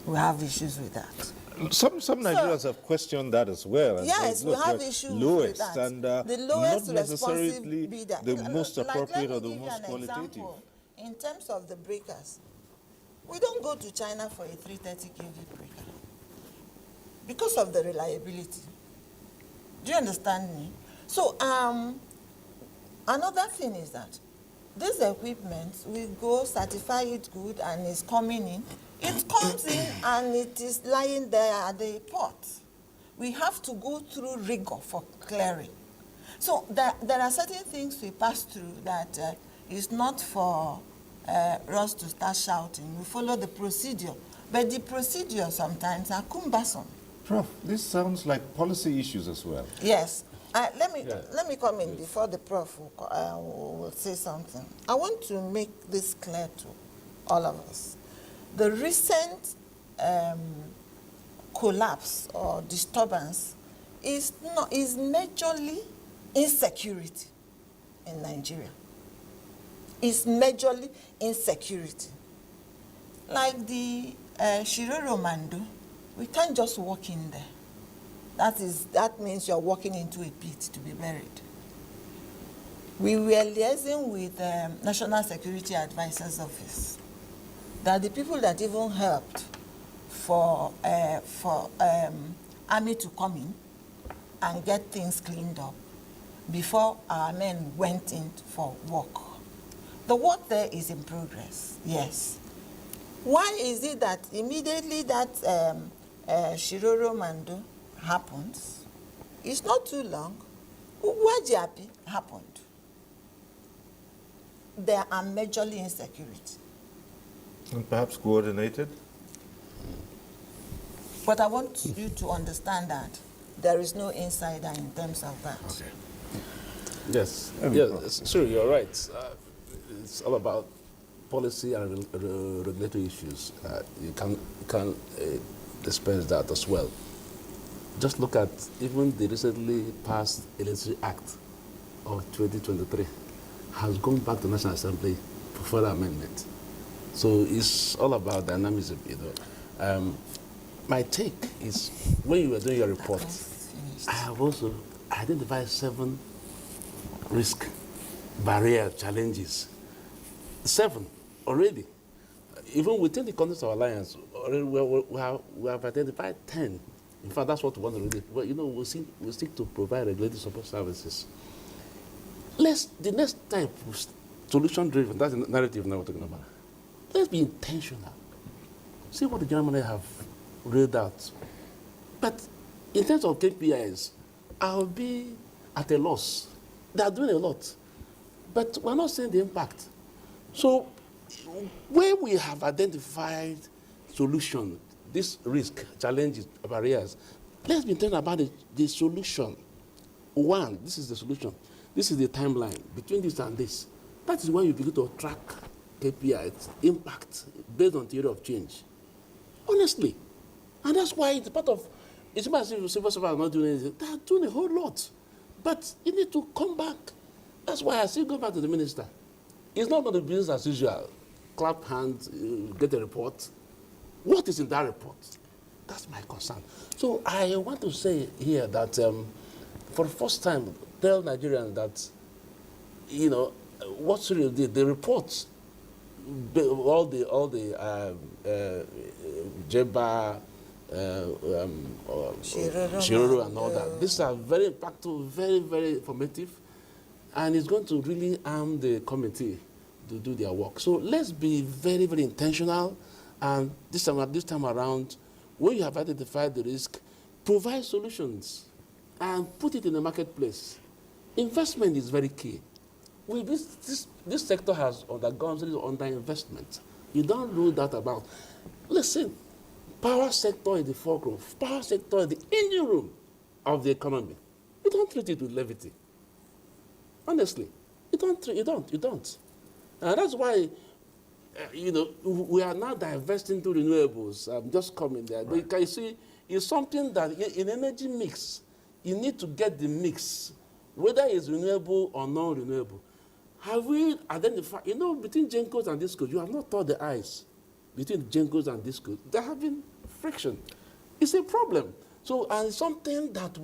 We have issues with that. Some Nigerians have questioned that as well. And Yes, said, we look, have the issues lowest with that. And the lowest not necessarily responsive bidder. the most appropriate or Let the me give you most an qualitative. example. In terms of the breakers, we don't go to China for a 330 kV breaker because of the reliability. Do you understand me? So another thing is that this equipment, we go certify it good and it's coming in. It comes in and it is lying there at the port. We have to go through rigor for clearing. So there are certain things we pass through that is not for us to start shouting. We follow the procedure. But the procedure sometimes are cumbersome. Prof, this sounds like policy issues as well. Yes. Let me come in before the prof will say something. I want to make this clear to all of us. The recent collapse or disturbance is majorly insecurity in Nigeria. It's majorly insecurity. Like the Shiroro Mando, we can't just walk in there. That means you're walking into a pit to be buried. We were liaising with National Security Advisor's Office, that the people that even helped for army to come in and get things cleaned up before our men went in for work. The work there is in progress, yes. Why is it that immediately that Shiroro Mando happens, it's not too long, Uwajiapi happened. There are majorly insecurity. And perhaps coordinated? But I want you to understand that there is no insider in terms of that. Okay. Yes, sure, you're right. It's all about policy and regulatory issues. You can dispense that as well. Just look at even the recently passed Electricity Act of 2023 has gone back to National Assembly for further amendment. So it's all about dynamism, you know. My take is, when you were doing your report, I have also identified 7 risk barrier challenges. 7 already. Even within the context of alliance, already we have identified 10. In fact, that's what we want to do. Well, you know, we seek to provide regulatory support services. The next type of solution-driven, that's the narrative now we're talking about. Let's be intentional. See what the German have read out. But in terms of KPIs, I'll be at a loss. They are doing a lot, but we're not seeing the impact. So where we have identified solution, this risk, challenges, barriers, let's be thinking about the solution. 1, this is the solution. This is the timeline between this and this. That is where you begin to track KPIs, impact, based on theory of change. Honestly. And that's why it's part of, it's not as if civil servants are not doing anything. They are doing a whole lot. But you need to come back. That's why I still go back to the minister. It's not going to be business as usual. Clap hands, get a report. What is in that report? That's my concern. So I want to say here that for the first time, tell Nigerians that, you know, what Cyril did, the reports, all the Jeba, Shiroro and all that. These are very impactful, very, very informative, and it's going to really arm the committee to do their work. So let's be very, very intentional, and this time around, when you have identified the risk, provide solutions and put it in the marketplace. Investment is very key. This sector has undergone underinvestment. You don't rule that about. Listen, power sector is the foreground. Power sector is the engine room of the economy. You don't treat it with levity. Honestly, you don't. And that's why, we are now divesting to renewables. I'm just coming there. Right. But you see, it's something that in energy mix, you need to get the mix, whether it's renewable or non-renewable. Have we identified, between GENCOs and DISCOs, you have not thought the eyes between GENCOs and DISCOs. There have been friction. It's a problem. So, and something that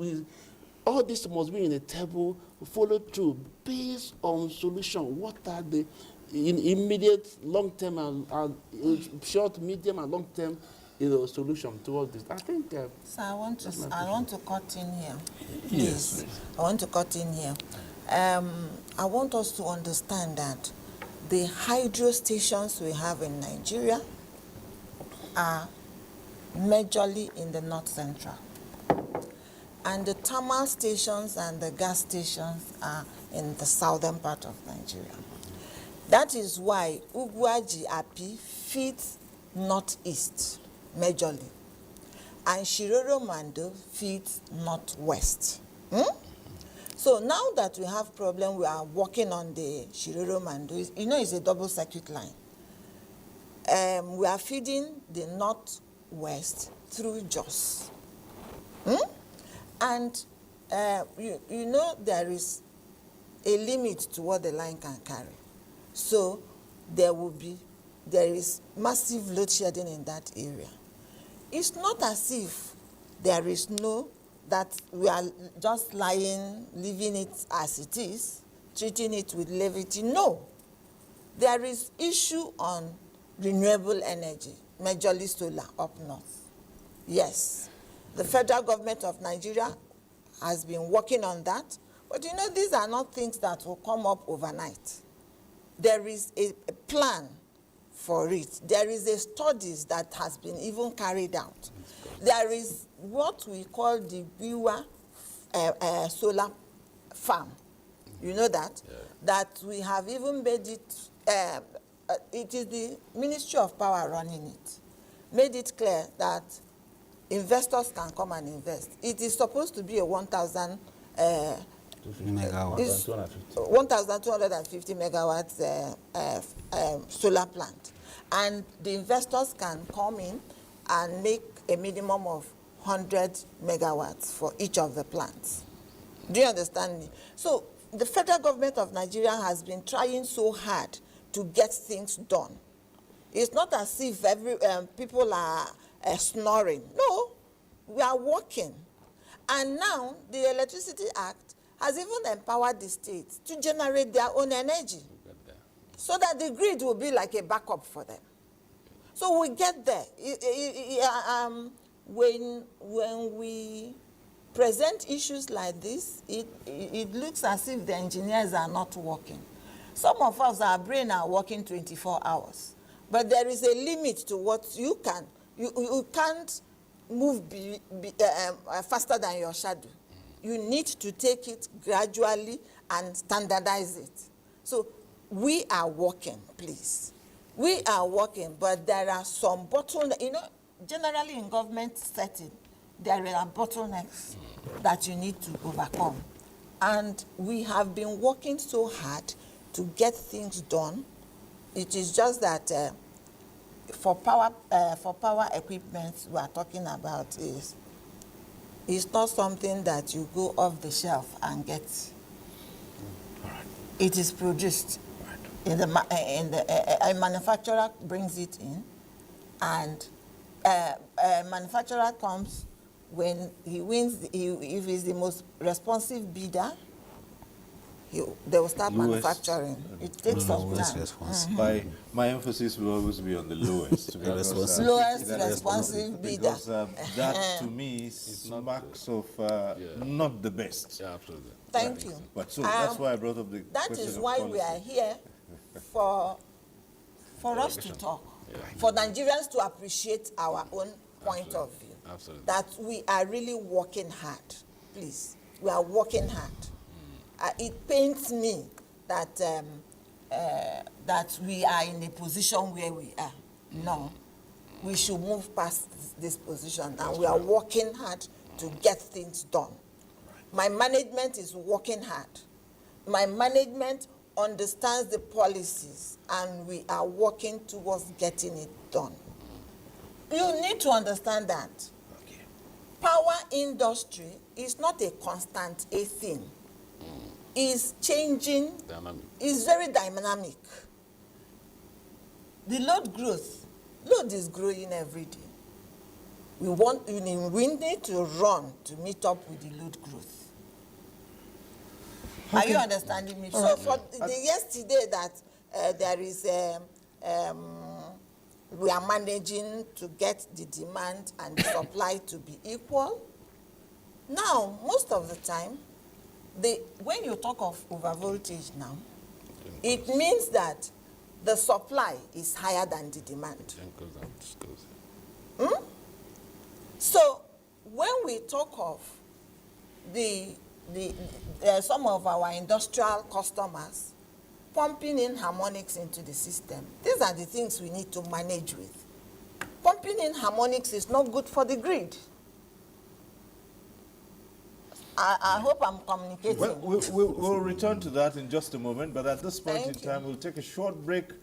all this must be in a table, followed through, based on solution. What are the immediate, long-term, and short, medium, and long-term solution towards this? I think. So I want to cut in here. Yes. I want to cut in here. I want us to understand that the hydro stations we have in Nigeria are majorly in the north central. And the thermal stations and the gas stations are in the southern part of Nigeria. That is why Ugwaji Api feeds northeast majorly, and Shiroro Mando feeds northwest. So now that we have problem, we are working on the Shiroro Mando. It's a double circuit line. We are feeding the northwest through Jos. And there is a limit to what the line can carry. So there is massive load shedding in that area. It's not as if there is that we are just leaving it as it is, treating it with levity. No. There is issue on renewable energy, majorly solar up north. Yes. The federal government of Nigeria has been working on that, but these are not things that will come up overnight. There is a plan for it. There is a studies that has been even carried out. There is what we call the Biwa solar farm. You know that? Yeah. That we have even made it, it is the Ministry of Power running it, made it clear that investors can come and invest. It is supposed to be a 1,000 1,250 megawatts solar plant. And the investors can come in and make a minimum of 100 megawatts for each of the plants. Do you understand me? So the federal government of Nigeria has been trying so hard to get things done. It's not as if people are snoring. No, we are working. And now the Electricity Act has even empowered the states to generate their own energy so that the grid will be like a backup for them. So we get there. When we present issues like this, it looks as if the engineers are not working. Some of us, our brain are working 24 hours. But there is a limit to what you can. You can't move faster than your shadow. You need to take it gradually and standardize it. So we are working, please. We are working, but there are some bottlenecks. Generally in government setting, there are bottlenecks that you need to overcome. And we have been working so hard to get things done. It is just that for power equipment we are talking about it's not something that you go off the shelf and get. It is produced. A manufacturer brings it in, and a manufacturer comes when he wins. If he's the most responsive bidder, they will start manufacturing. It takes some time. My emphasis will always be on the lowest. Lowest responsive bidder. Because that to me smacks of not the best. Yeah, absolutely. Thank you. But so that's why I brought up the question. That is why we are here for us to talk, for Nigerians to appreciate our own point of view. Absolutely. That we are really working hard. Please, we are working hard. It pains me that that we are in a position where we are. no, we should move past this position, and we are working hard to get things done. My management is working hard. My management understands the policies, and we are working towards getting it done. You need to understand that power industry is not a constant thing. It's changing, it's very dynamic. The load is growing every day. We need to run to meet up with the load growth. Are you understanding me? So for the yesterday that there is, we are managing to get the demand and the supply to be equal. Now, most of the time, when you talk of overvoltage now, it means that the supply is higher than the demand. So when we talk of some of our industrial customers pumping in harmonics into the system, these are the things we need to manage with. Pumping in harmonics is not good for the grid. I hope I'm communicating. Well, we'll return to that in just a moment, but at this point in time, we'll take a short break.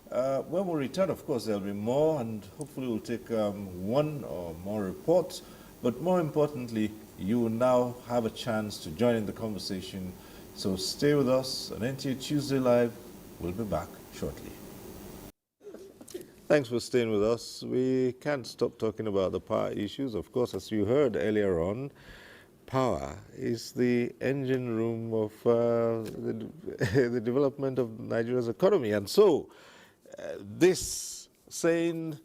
When we return, of course, there'll be more, and hopefully we'll take one or more reports. But more importantly, you will now have a chance to join in the conversation. So stay with us on NTA Tuesday Live. We'll be back shortly. Thanks for staying with us. We can't stop talking about the power issues. Of course, as you heard earlier on, power is the engine room of the development of Nigeria's economy. And so this saying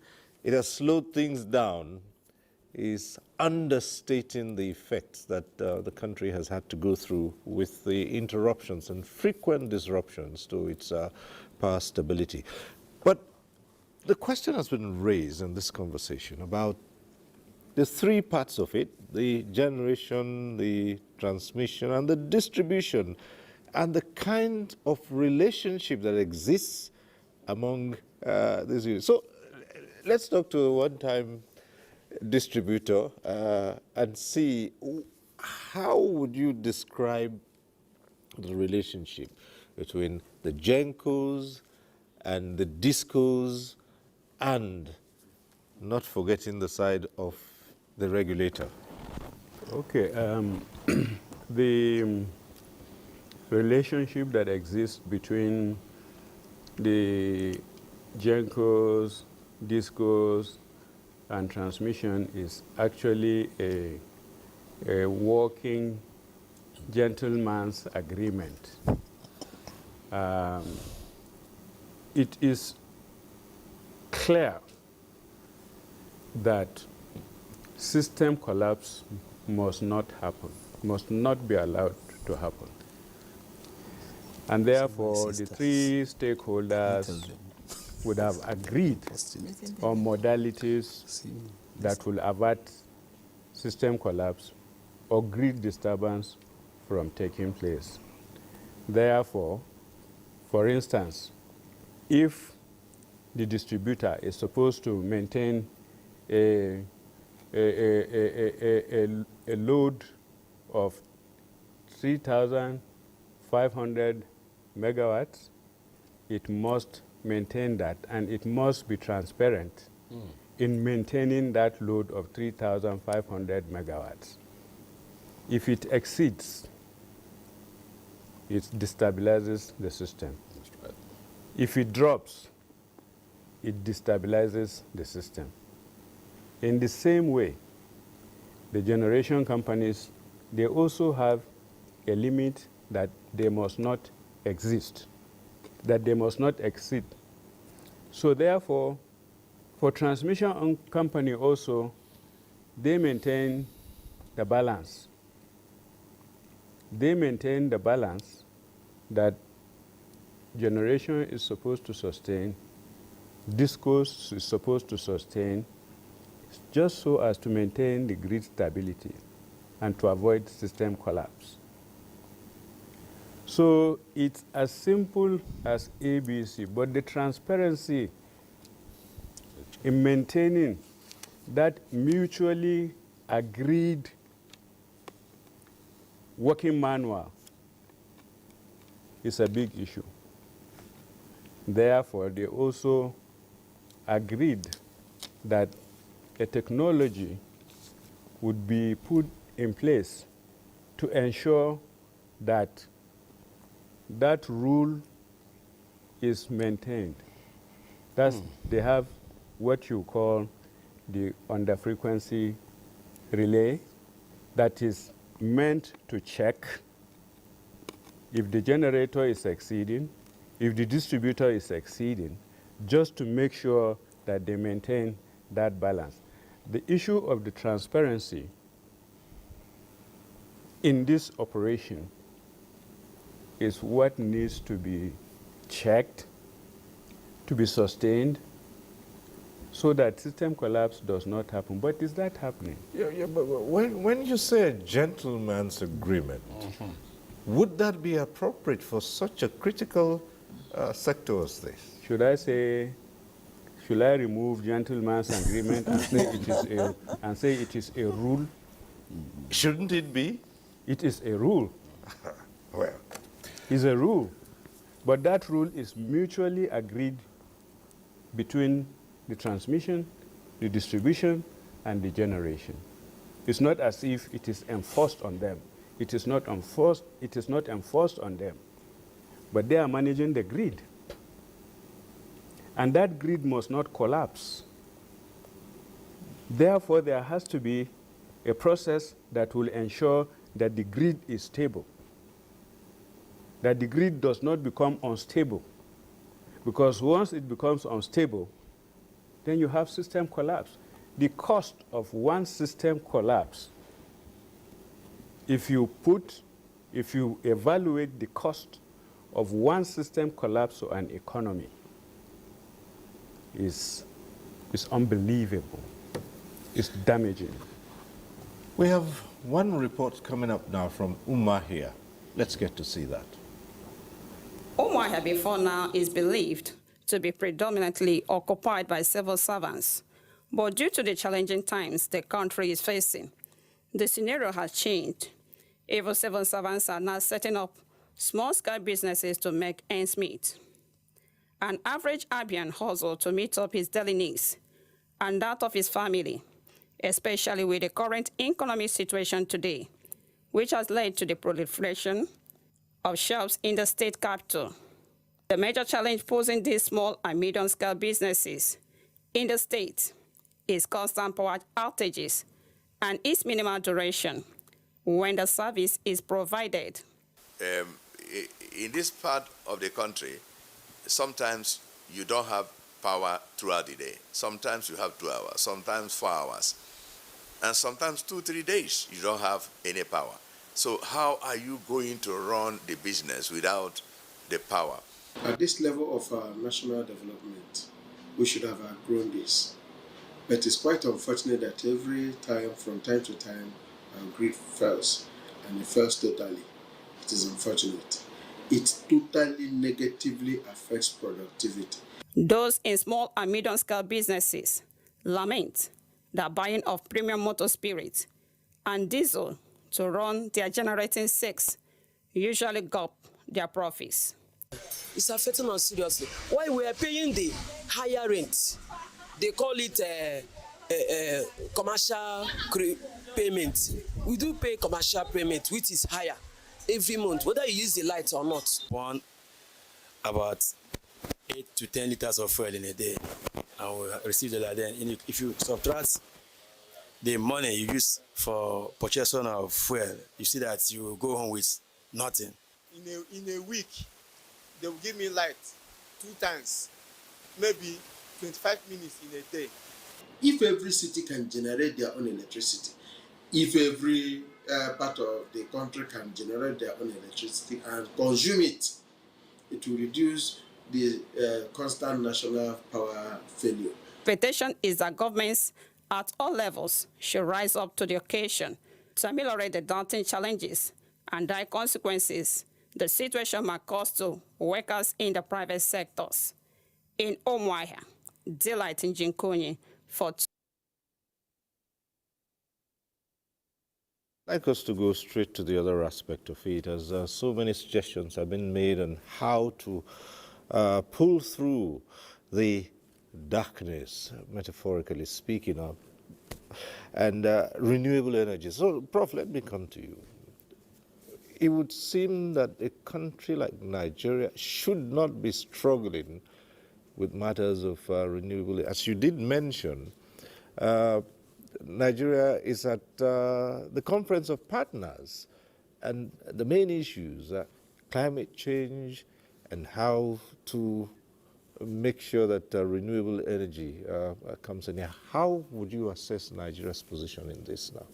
it has slowed things down is understating the effects that the country has had to go through with the interruptions and frequent disruptions to its power stability. But the question has been raised in this conversation about the three parts of it: the generation, the transmission, and the distribution, and the kind of relationship that exists among these units. So let's talk to a one-time distributor and see how would you describe the relationship between the GENCOs and the DISCOs, and not forgetting the side of the regulator. Okay, the relationship that exists between the GENCOs, DISCOs, and transmission is actually a working gentleman's agreement. It is clear that system collapse must not happen, must not be allowed to happen. And therefore, the three stakeholders would have agreed on modalities that will avert system collapse or grid disturbance from taking place. Therefore, for instance, if the distributor is supposed to maintain a load of 3,500 megawatts, it must maintain that, and it must be transparent in maintaining that load of 3,500 megawatts. If it exceeds, it destabilizes the system. If it drops, it destabilizes the system. In the same way, the generation companies, they also have a limit that they must not exist, that they must not exceed. So therefore, for transmission company also, they maintain the balance. They maintain the balance that generation is supposed to sustain, DISCOs is supposed to sustain, just so as to maintain the grid stability and to avoid system collapse. So it's as simple as ABC, but the transparency in maintaining that mutually agreed working manual is a big issue. Therefore, they also agreed that a technology would be put in place to ensure that that rule is maintained. That's, they have what you call the under-frequency relay that is meant to check if the generator is exceeding, if the distributor is exceeding, just to make sure that they maintain that balance. The issue of the transparency in this operation is what needs to be checked, to be sustained, so that system collapse does not happen. But is that happening? Yeah, but when you say a gentleman's agreement, would that be appropriate for such a critical sector as this? Should I remove gentleman's agreement and say it is a rule? Shouldn't it be? It is a rule. Well, it's a rule. But that rule is mutually agreed between the transmission, the distribution, and the generation. It's not as if it is enforced on them. It is not enforced on them. But they are managing the grid. And that grid must not collapse. Therefore, there has to be a process that will ensure that the grid is stable, that the grid does not become unstable. Because once it becomes unstable, then you have system collapse. The cost of one system collapse, if you evaluate the cost of one system collapse to an economy, is unbelievable. It's damaging. We have one report coming up now from Umuahia. Let's get to see that. Umuahia before now is believed to be predominantly occupied by civil servants. But due to the challenging times the country is facing, the scenario has changed. Even civil servants are now setting up small-scale businesses to make ends meet. An average Abian hustles to meet up his daily needs and that of his family, especially with the current economic situation today, which has led to the proliferation of shops in the state capital. The major challenge posing these small and medium-scale businesses in the state is constant power outages and its minimal duration when the service is provided. In this part of the country, sometimes you don't have power throughout the day. Sometimes you have 2 hours, sometimes 4 hours, and sometimes 2-3 days you don't have any power. So how are you going to run the business without the power? At this level of national development, we should have outgrown this. But it's quite unfortunate that every time, from time to time, our grid fails, and it fails totally. It is unfortunate. It totally negatively affects productivity. Those in small and medium-scale businesses lament the buying of premium motor spirit and diesel to run their generating six usually gulp their profits. It's affecting us seriously. Why we are paying the higher rent? They call it commercial payment. We do pay commercial payment, which is higher every month, whether you use the light or not. One, about 8 to 10 liters of fuel in a day, and we receive that. Then if you subtract the money you use for purchasing of fuel, you see that you go home with nothing. In a week, they will give me light 2 times, maybe 25 minutes in a day. If every city can generate their own electricity, if every part of the country can generate their own electricity and consume it, it will reduce the constant national power failure. Expectation is that governments at all levels should rise up to the occasion to ameliorate the daunting challenges and dire consequences the situation might cause to workers in the private sectors. In Umuahia, Delight in Jinkonyi for I'd like us to go straight to the other aspect of it, as so many suggestions have been made on how to pull through the darkness, metaphorically speaking of, and renewable energy. So, Prof, let me come to you. It would seem that a country like Nigeria should not be struggling with matters of renewable. As you did mention, Nigeria is at the Conference of Partners, and the main issues are climate change and how to make sure that renewable energy comes in here. How would you assess Nigeria's position in this now?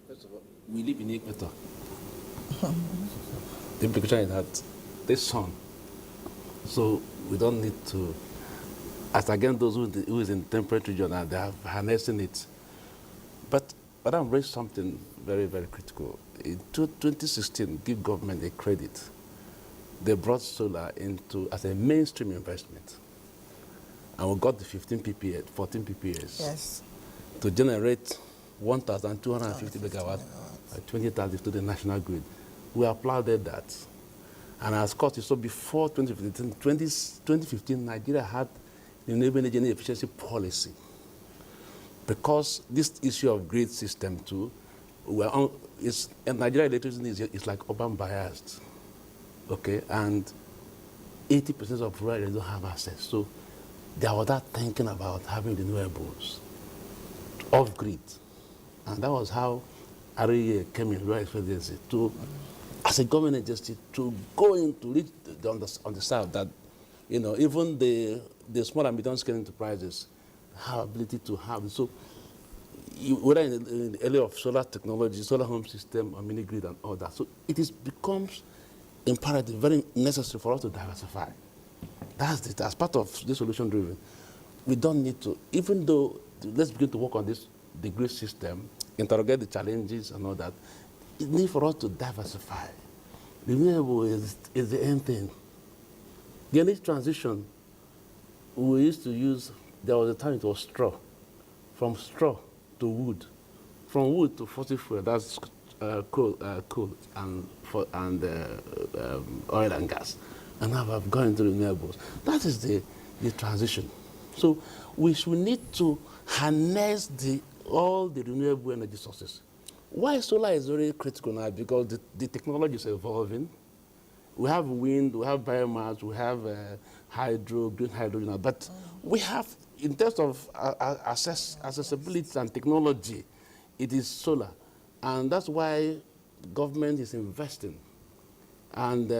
First of all, we live in Equator. The implication is that there's sun. So we don't need to, as against those who is in temperate region and they are harnessing it. But Madam raised something very, very critical. In 2016, give government a credit. They brought solar into as a mainstream investment. And we got the 14 PPAs. Yes. To generate 1,250 megawatts by 2030 to the national grid. We applauded that. And as Scott, you saw before 2015, Nigeria had the renewable energy efficiency policy. Because this issue of grid system too, Nigeria electricity is like urban biased, okay? And 80% of rural areas don't have access. So there was that thinking about having renewables off grid. And that was how REA came in, rural expediency, to, as a government agency, to go in to reach on the south that, you know, even the small and medium scale enterprises have ability to have. So whether in the area of solar technology, solar home system, or mini grid and all that. So it becomes imperative, very necessary for us to diversify. As part of the solution driven. We don't need to, even though, let's begin to work on the grid system, interrogate the challenges and all that. It needs for us to diversify. Renewable is the end thing. The energy transition, we used to use, there was a time it was straw. From straw to wood. From wood to fossil fuel, that's coal and oil and gas. And now I've gone into renewables. That is the transition. So we need to harness all the renewable energy sources. Why solar is very critical now? Because the technology is evolving. We have wind, we have biomass, we have hydro, green hydrogen, but we have, in terms of accessibility and technology, it is solar. And that's why government is investing. And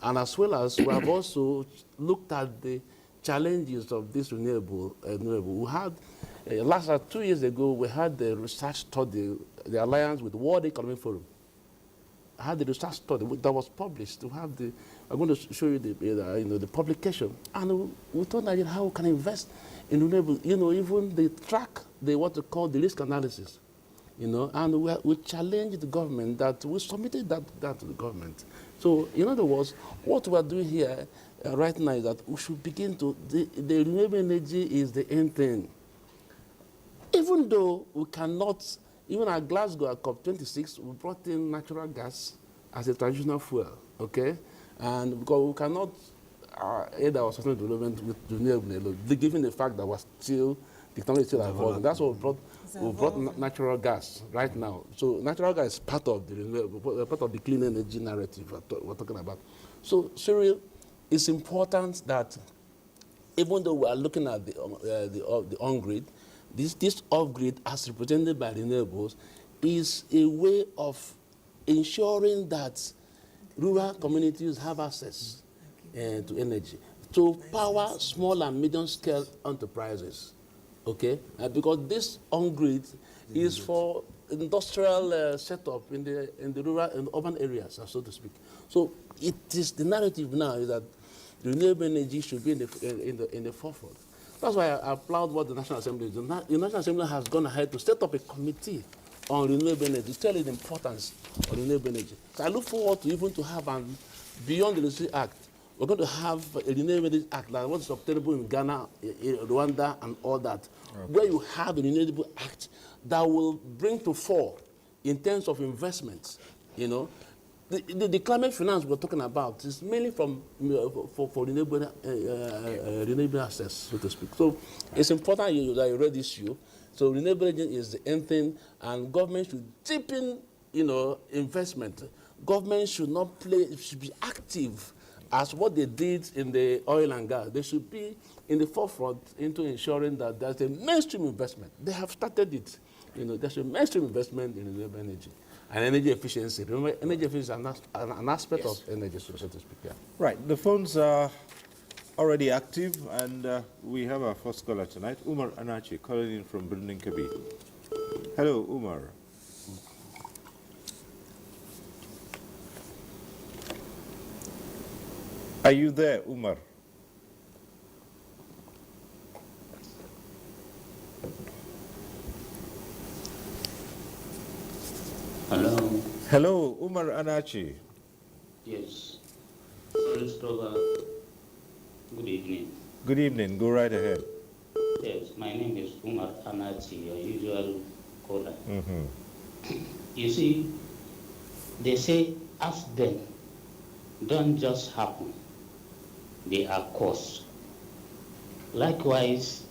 as well as we have also looked at the challenges of this renewable. We had, 2 years ago, we had the research study, the alliance with the World Economic Forum. I had the research study that was published. I'm going to show you the publication. And we told Nigeria how we can invest in renewable, even they track what they call the risk analysis, and we challenged the government that we submitted that to the government. So, in other words, what we are doing here right now is that we should begin to, the renewable energy is the end thing. Even though we cannot, even at Glasgow at COP26, we brought in natural gas as a traditional fuel, okay? And because we cannot aid our sustainable development with renewable, given the fact that we're still, technology still evolving. That's what we brought natural gas right now. So natural gas is part of the renewable, part of the clean energy narrative we're talking about. So, Cyril, it's important that even though we are looking at the on-grid, this off-grid, as represented by renewables, is a way of ensuring that rural communities have access to energy, to power small and medium-scale enterprises, okay? Because this on-grid is for industrial setup in the rural and urban areas, so to speak. So it is the narrative now is that renewable energy should be in the forefront. That's why I applaud what the National Assembly is doing. The National Assembly has gone ahead to set up a committee on renewable energy, to tell you the importance of renewable energy. So I look forward to even to have, beyond the Electricity Act, We're going to have a renewable energy act like what's obtainable in Ghana, in Rwanda, and all that, where you have a renewable act that will bring to fore in terms of investments, you know. The climate finance we're talking about is mainly from for renewable renewable assets, so to speak. So it's important that you read this issue. So renewable energy is the end thing, and government should deepen, you know, investment. Government should not play; should be active as what they did in the oil and gas. They should be in the forefront into ensuring that there's a mainstream investment. They have started it. You know, there's a mainstream investment in renewable energy. And energy efficiency. Remember, energy efficiency is an aspect of energy, so to speak. Yeah. Right, the phones are already active, and we have our first caller tonight, Umar Anachi, calling in from Birnin Kabi. Hello, Umar. Are you there, Umar? Hello. Hello, Umar Anachi. Yes. Good evening. Good evening. Go right ahead. Yes, my name is Umar Anachi, your usual caller. You see, they say accidents don't just happen, they are caused. Likewise,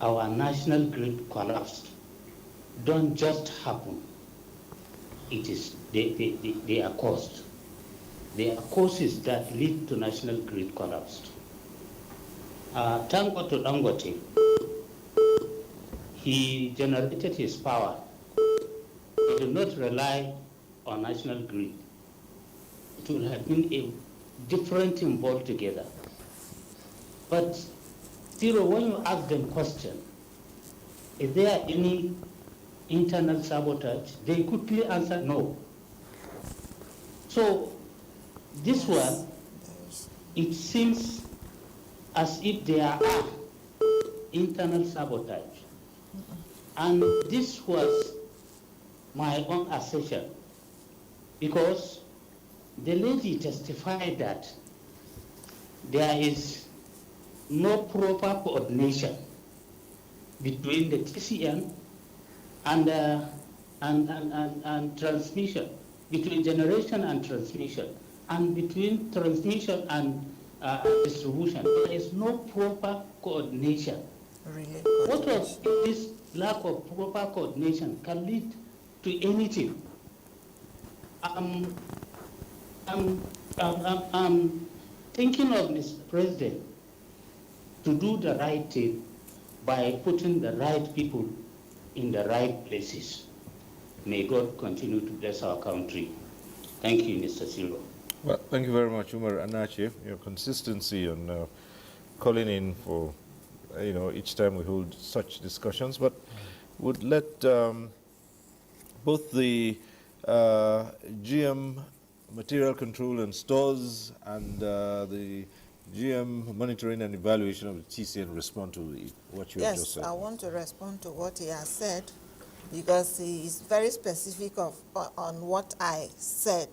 our national grid collapsed don't just happen. It is they are caused. They are causes that lead to national grid collapse. Thank God to Dangote, he generated his power. He did not rely on national grid. It would have been a different thing altogether. But Zero, when you ask them question, is there any internal sabotage? They quickly answer no. So this one, it seems as if there are internal sabotage. And this was my own assertion, because the lady testified that there is no proper coordination between the TCN and transmission, between generation and transmission, and between transmission and distribution. There is no proper coordination. Really? What of this lack of proper coordination can lead to anything? I'm thinking of Mr. President to do the right thing by putting the right people in the right places. May God continue to bless our country. Thank you, Mr. Silva. Well, thank you very much, Umar Anachi. Your consistency on calling in for, each time we hold such discussions, but would let both the GM Material Control and Stores and the GM Monitoring and Evaluation of the TCN respond to what you have just said. Yes, I want to respond to what he has said, because he is very specific on what I said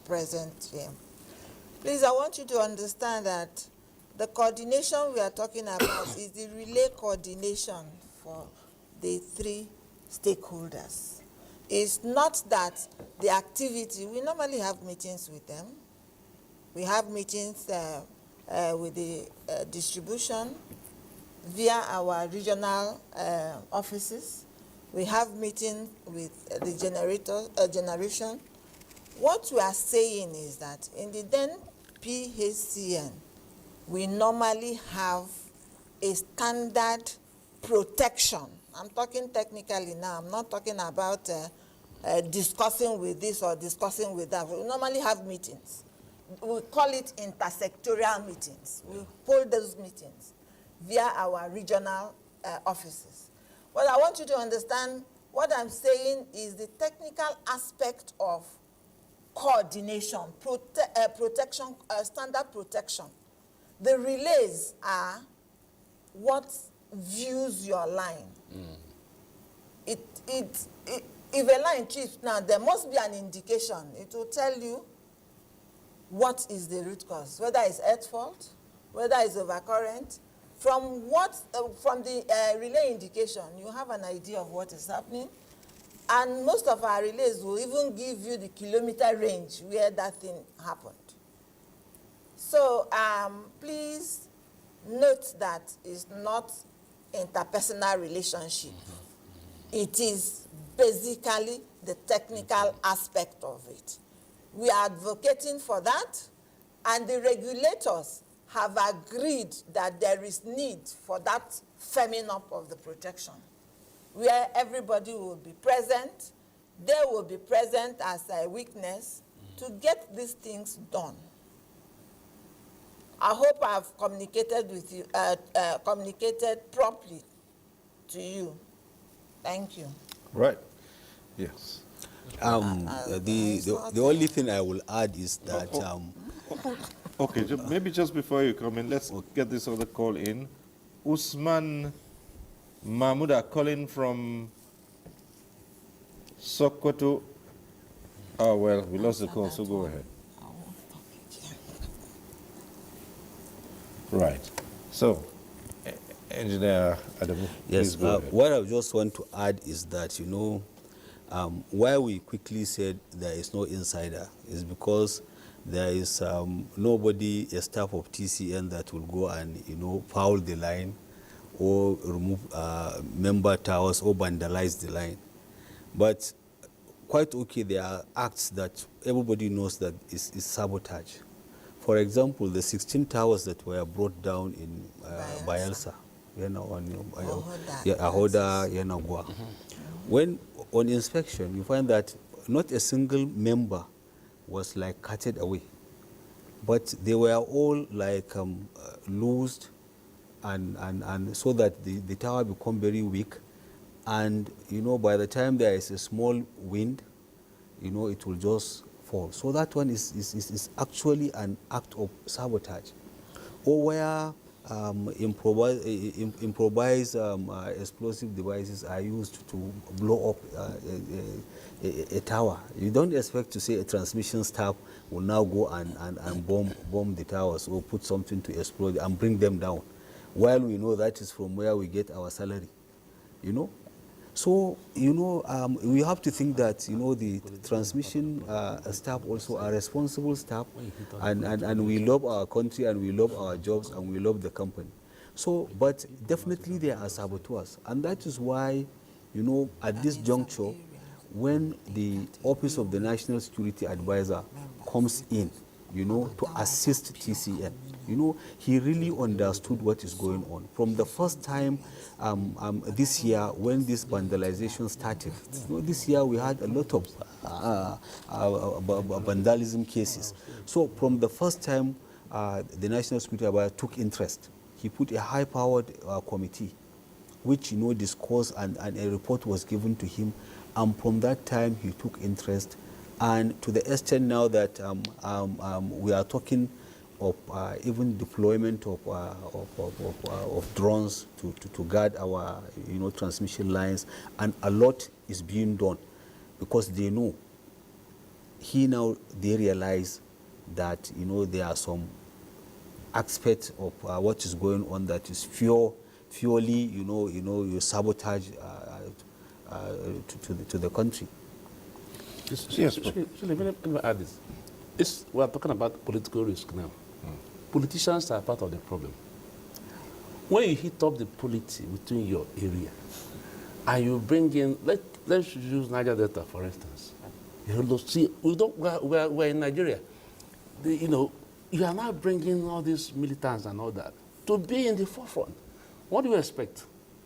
presently. Please, I want you to understand that the coordination we are talking about is the relay coordination for the three stakeholders. It's not that the activity, we normally have meetings with them. We have meetings with the distribution via our regional offices. We have meetings with the generation. What we are saying is that in the then PHCN, we normally have a standard protection. I'm talking technically now. I'm not talking about discussing with this or discussing with that. We normally have meetings. We call it intersectorial meetings. We hold those meetings via our regional offices. Well, I want you to understand what I'm saying is the technical aspect of coordination, protection, standard protection. The relays are what views your line. If a line trips now, there must be an indication. It will tell you what is the root cause, whether it's earth fault, whether it's overcurrent. From the relay indication, you have an idea of what is happening. And most of our relays will even give you the kilometer range where that thing happened. So please note that it's not interpersonal relationship. It is basically the technical aspect of it. We are advocating for that, and the regulators have agreed that there is need for that firming up of the protection, where everybody will be present. They will be present as a witness to get these things done. I hope I've communicated with you, communicated properly to you. Thank you. Right. Yes. The only thing I will add is that okay, maybe just before you come in, let's get this other call in. Usman Mahmuda calling from Sokoto. Oh, well, we lost the call, so go ahead. Right. So, Engineer Adamu, yes, please go ahead. what I just want to add is that, you know, why we quickly said there is no insider is because there is nobody, a staff of TCN, that will go and, you know, foul the line or remove member towers or vandalize the line. But quite okay, there are acts that everybody knows that is sabotage. For example, the 16 towers that were brought down in Bayelsa, you know, on Ahoda, Yanagwa. When on inspection, you find that not a single member was like carted away, but they were all like loosed, and so that the tower become very weak, and you know, by the time there is a small wind, you know, it will just fall. So that one is actually an act of sabotage. Or where improvised explosive devices are used to blow up a tower. You don't expect to say a transmission staff will now go and bomb the towers or put something to explode and bring them down, while we know that is from where we get our salary, you know. So, you know, we have to think that, you know, the transmission staff also are responsible staff, and we love our country, and we love our jobs, and we love the company. So, but definitely there are saboteurs, and that is why, you know, at this juncture, when the Office of the National Security Advisor comes in, you know, to assist TCN, you know, he really understood what is going on. From the first time this year when this vandalization started, you know, this year we had a lot of vandalism cases. So from the first time the National Security Advisor took interest, he put a high-powered committee, which, you know, discussed, and a report was given to him. And from that time, he took interest, and to the extent now that we are talking of even deployment of drones to guard our, you know, transmission lines, and a lot is being done because they know. They realize that, you know, there are some aspects of what is going on that is purely, you know, you sabotage to the country. Yes, let me add this. We are talking about political risk now. Politicians are part of the problem. When you hit up the polity within your area, and you bring in, let's use Niger Delta for instance. You see, we're in Nigeria. You know, you are now bringing all these militants and all that to be in the forefront. What do you expect?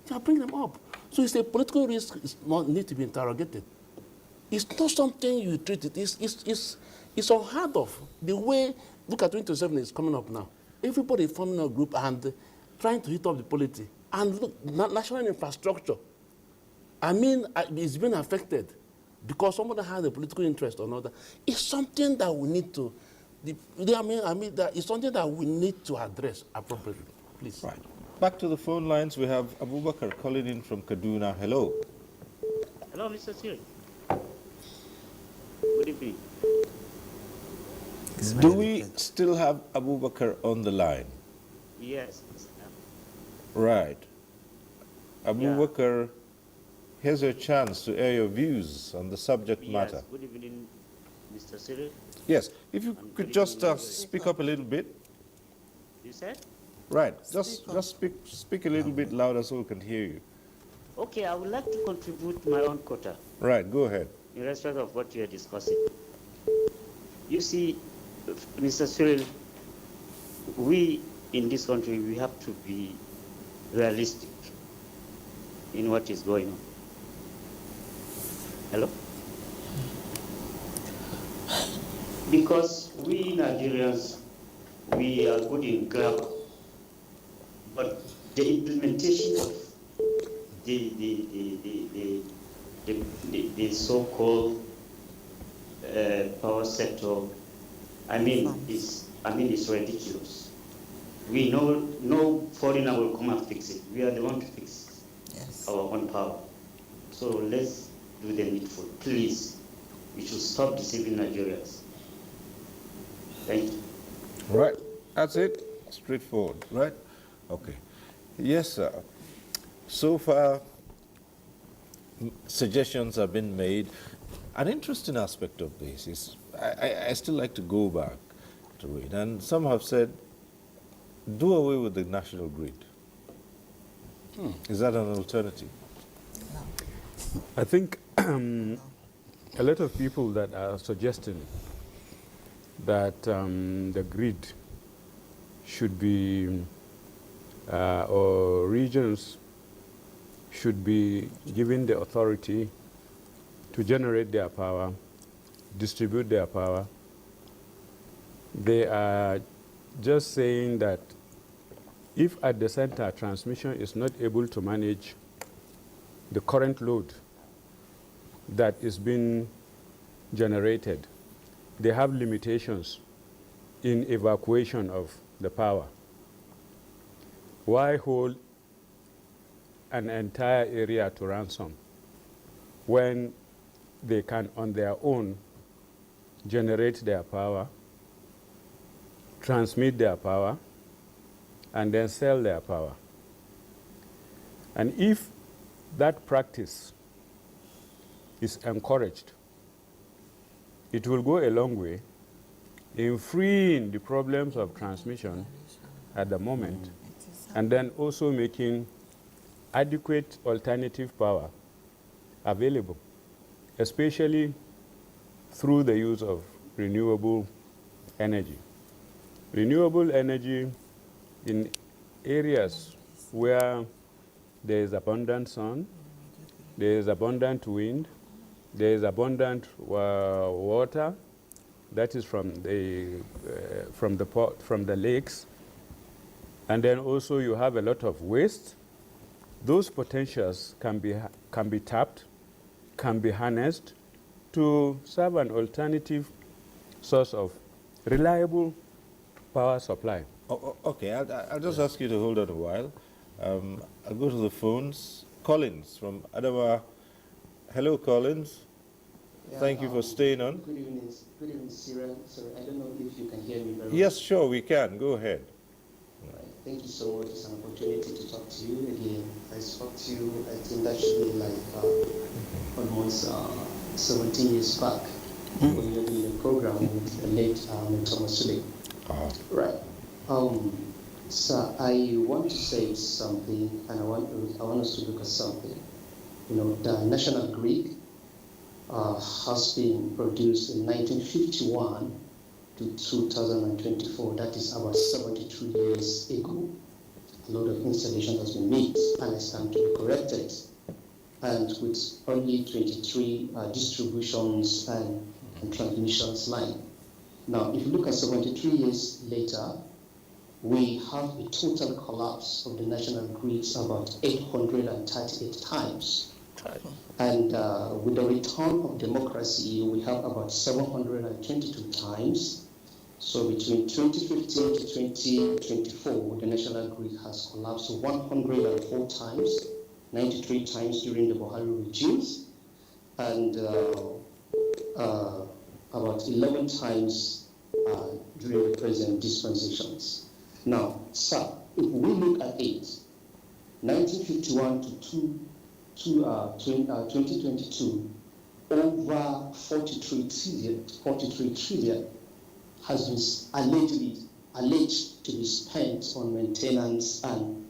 You are bringing them up. So it's a political risk. It's not need to be interrogated. It's not something you treat it. It's unheard of. The way, look at 2027 is coming up now. Everybody is forming a group and trying to hit up the polity. And look, national infrastructure, I mean, it's been affected because somebody has a political interest or another. It's something that we need to, that it's something that we need to address appropriately. Please. Right. Back to the phone lines. We have Abubakar calling in from Kaduna. Hello. Hello, Mr. Siri. Good evening. Do we still have Abubakar on the line? Yes. Right. Abubakar, here's your chance to air your views on the subject matter. Yes, good evening, Mr. Cyril. Yes, if you could just speak up a little bit. You said? Right, just speak a little bit louder so we can hear you. Okay, I would like to contribute my own quota. Right, go ahead. In respect of what you are discussing. You see, Mr. Cyril, we in this country, we have to be realistic in what is going on. Hello? Because we Nigerians, we are good in grammar, but the implementation of the so-called power sector, it's ridiculous. We know no foreigner will come and fix it. We are the one to fix our own power. So let's do the needful, please. We should stop deceiving Nigerians. Thank you. Right, that's it. Straightforward, right? Okay. Yes, sir. So far, suggestions have been made. An interesting aspect of this is, I still like to go back to it, and some have said, do away with the national grid. Is that an alternative? I think a lot of people that are suggesting that the grid should be, or regions should be given the authority to generate their power, distribute their power. They are just saying that if at the center transmission is not able to manage the current load that is being generated, they have limitations in evacuation of the power. Why hold an entire area to ransom when they can on their own generate their power, transmit their power, and then sell their power? And if that practice is encouraged, it will go a long way in freeing the problems of transmission at the moment, and then also making adequate alternative power available, especially through the use of renewable energy. Renewable energy in areas where there is abundant sun, there is abundant wind, there is abundant water, that is from the lakes, and then also you have a lot of waste. Those potentials can be tapped, can be harnessed to serve an alternative source of reliable power supply. Okay, I'll just ask you to hold on a while. I'll go to the phones. Collins from Adama. Hello, Collins. Yeah, Thank you for staying on. Good evening, Cyril. Sorry, I don't know if you can hear me very well. Yes, sure, we can. Go ahead. Right. Thank you so much. It's an opportunity to talk to you again. I spoke to you, I think that should be like almost 17 years back when you were doing a program with the late Thomas Sule. Right. Sir, I want to say something, and I want us to look at something. You know, the national grid has been produced in 1951 to 2024. That is about 72 years ago. A lot of installation has been made, and it's time to be corrected. And with only 23 distributions and transmissions line. Now, if you look at 73 years later, we have a total collapse of the national grids about 838 times. And with the return of democracy, we have about 722 times. So between 2015 to 2024, the national grid has collapsed 104 times, 93 times during the Buhari regimes, and about 11 times during the present dispensations. Now, sir, if we look at it, 1951 to 2022, over 43 trillion has been alleged to be spent on maintenance and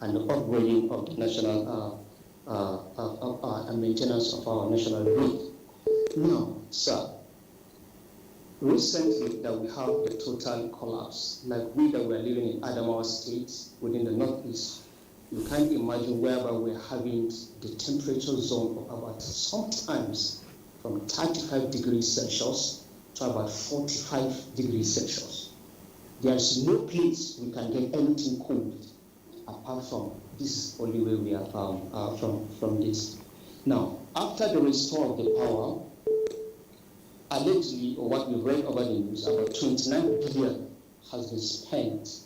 upgrading of the national and maintenance of our national grid. Now, sir, recently that we have the total collapse, like we that were living in Adamawa State within the Northeast, you can't imagine wherever we're having the temperature zone of about sometimes from 35 degrees Celsius to about 45 degrees Celsius. There's no place we can get anything cold apart from this only way we are from this. Now, after the restore of the power, allegedly, or what we read over the news, about 29 billion has been spent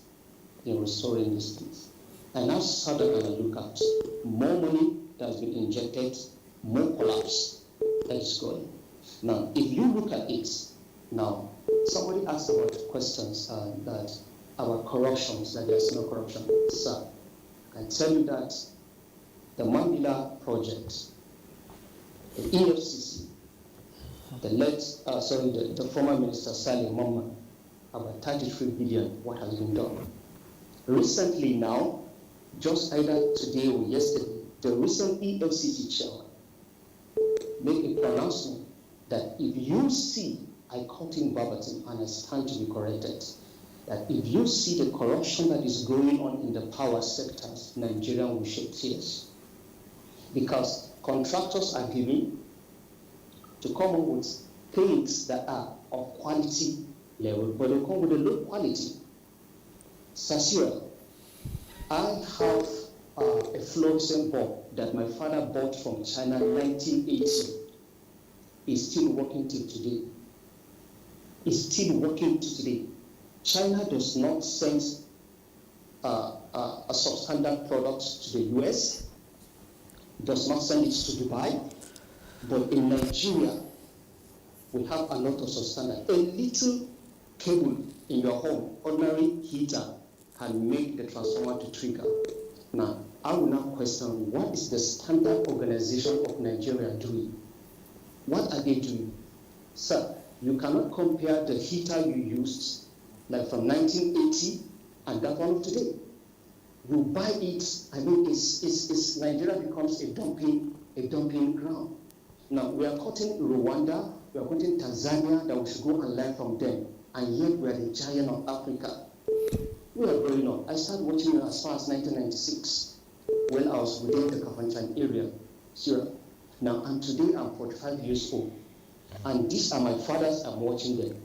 in restoring this place. And now started to look at more money that has been injected, more collapse that is going. Now, if you look at it, now, somebody asked about questions that about corruptions, that there's no corruption. Sir, I can tell you that the Mandela project, the EFCC, the former minister Salim Mamman, about 33 billion, what has been done. Recently now, just either today or yesterday, the recent EFCC chairman made a pronouncement that if you see, I quote him verbatim and I stand to be corrected, that if you see the corruption that is going on in the power sectors, Nigeria will shed tears. Because contractors are given to come up with things that are of quality level, but they come with a low quality. Sasira, I have a fluorescent bulb that my father bought from China in 1980. It's still working till today. It's still working till today. China does not send a substandard product to the US, does not send it to Dubai, but in Nigeria, we have a lot of substandard. A little cable in your home, ordinary heater, can make the transformer to trigger. Now, I will now question, what is the standard organization of Nigeria doing? What are they doing? Sir, you cannot compare the heater you used, like from 1980, and that one of today. You buy it, I mean, Nigeria becomes a dumping ground. Now, we are quoting Rwanda, we are quoting Tanzania, that we should go and learn from them, and yet we are the giant of Africa. We are growing up. I started watching as far as 1996, when I was within the Kafanchan area, Syria. Now, and today I'm 45 years old, and these are my fathers, I'm watching them.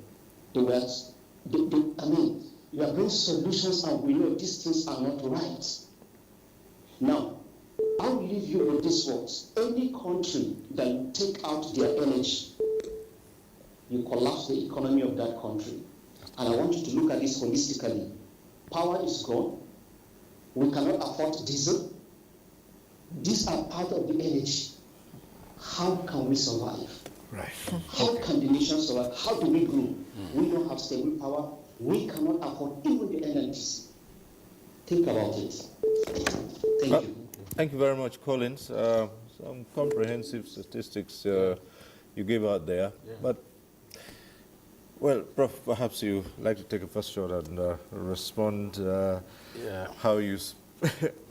I mean, you are bringing solutions, and we know these things are not right. Now, I will leave you with these words. Any country that you take out their energy, you collapse the economy of that country. And I want you to look at this holistically. Power is gone. We cannot afford diesel. These are part of the energy. How can we survive? Right. How can the nation survive? How do we grow? We don't have stable power. We cannot afford even the NLTC. Think about it. Thank you. Thank you very much, Collins. Some comprehensive statistics you gave out there. Yeah. But, well, Prof, perhaps you'd like to take a first shot and respond how you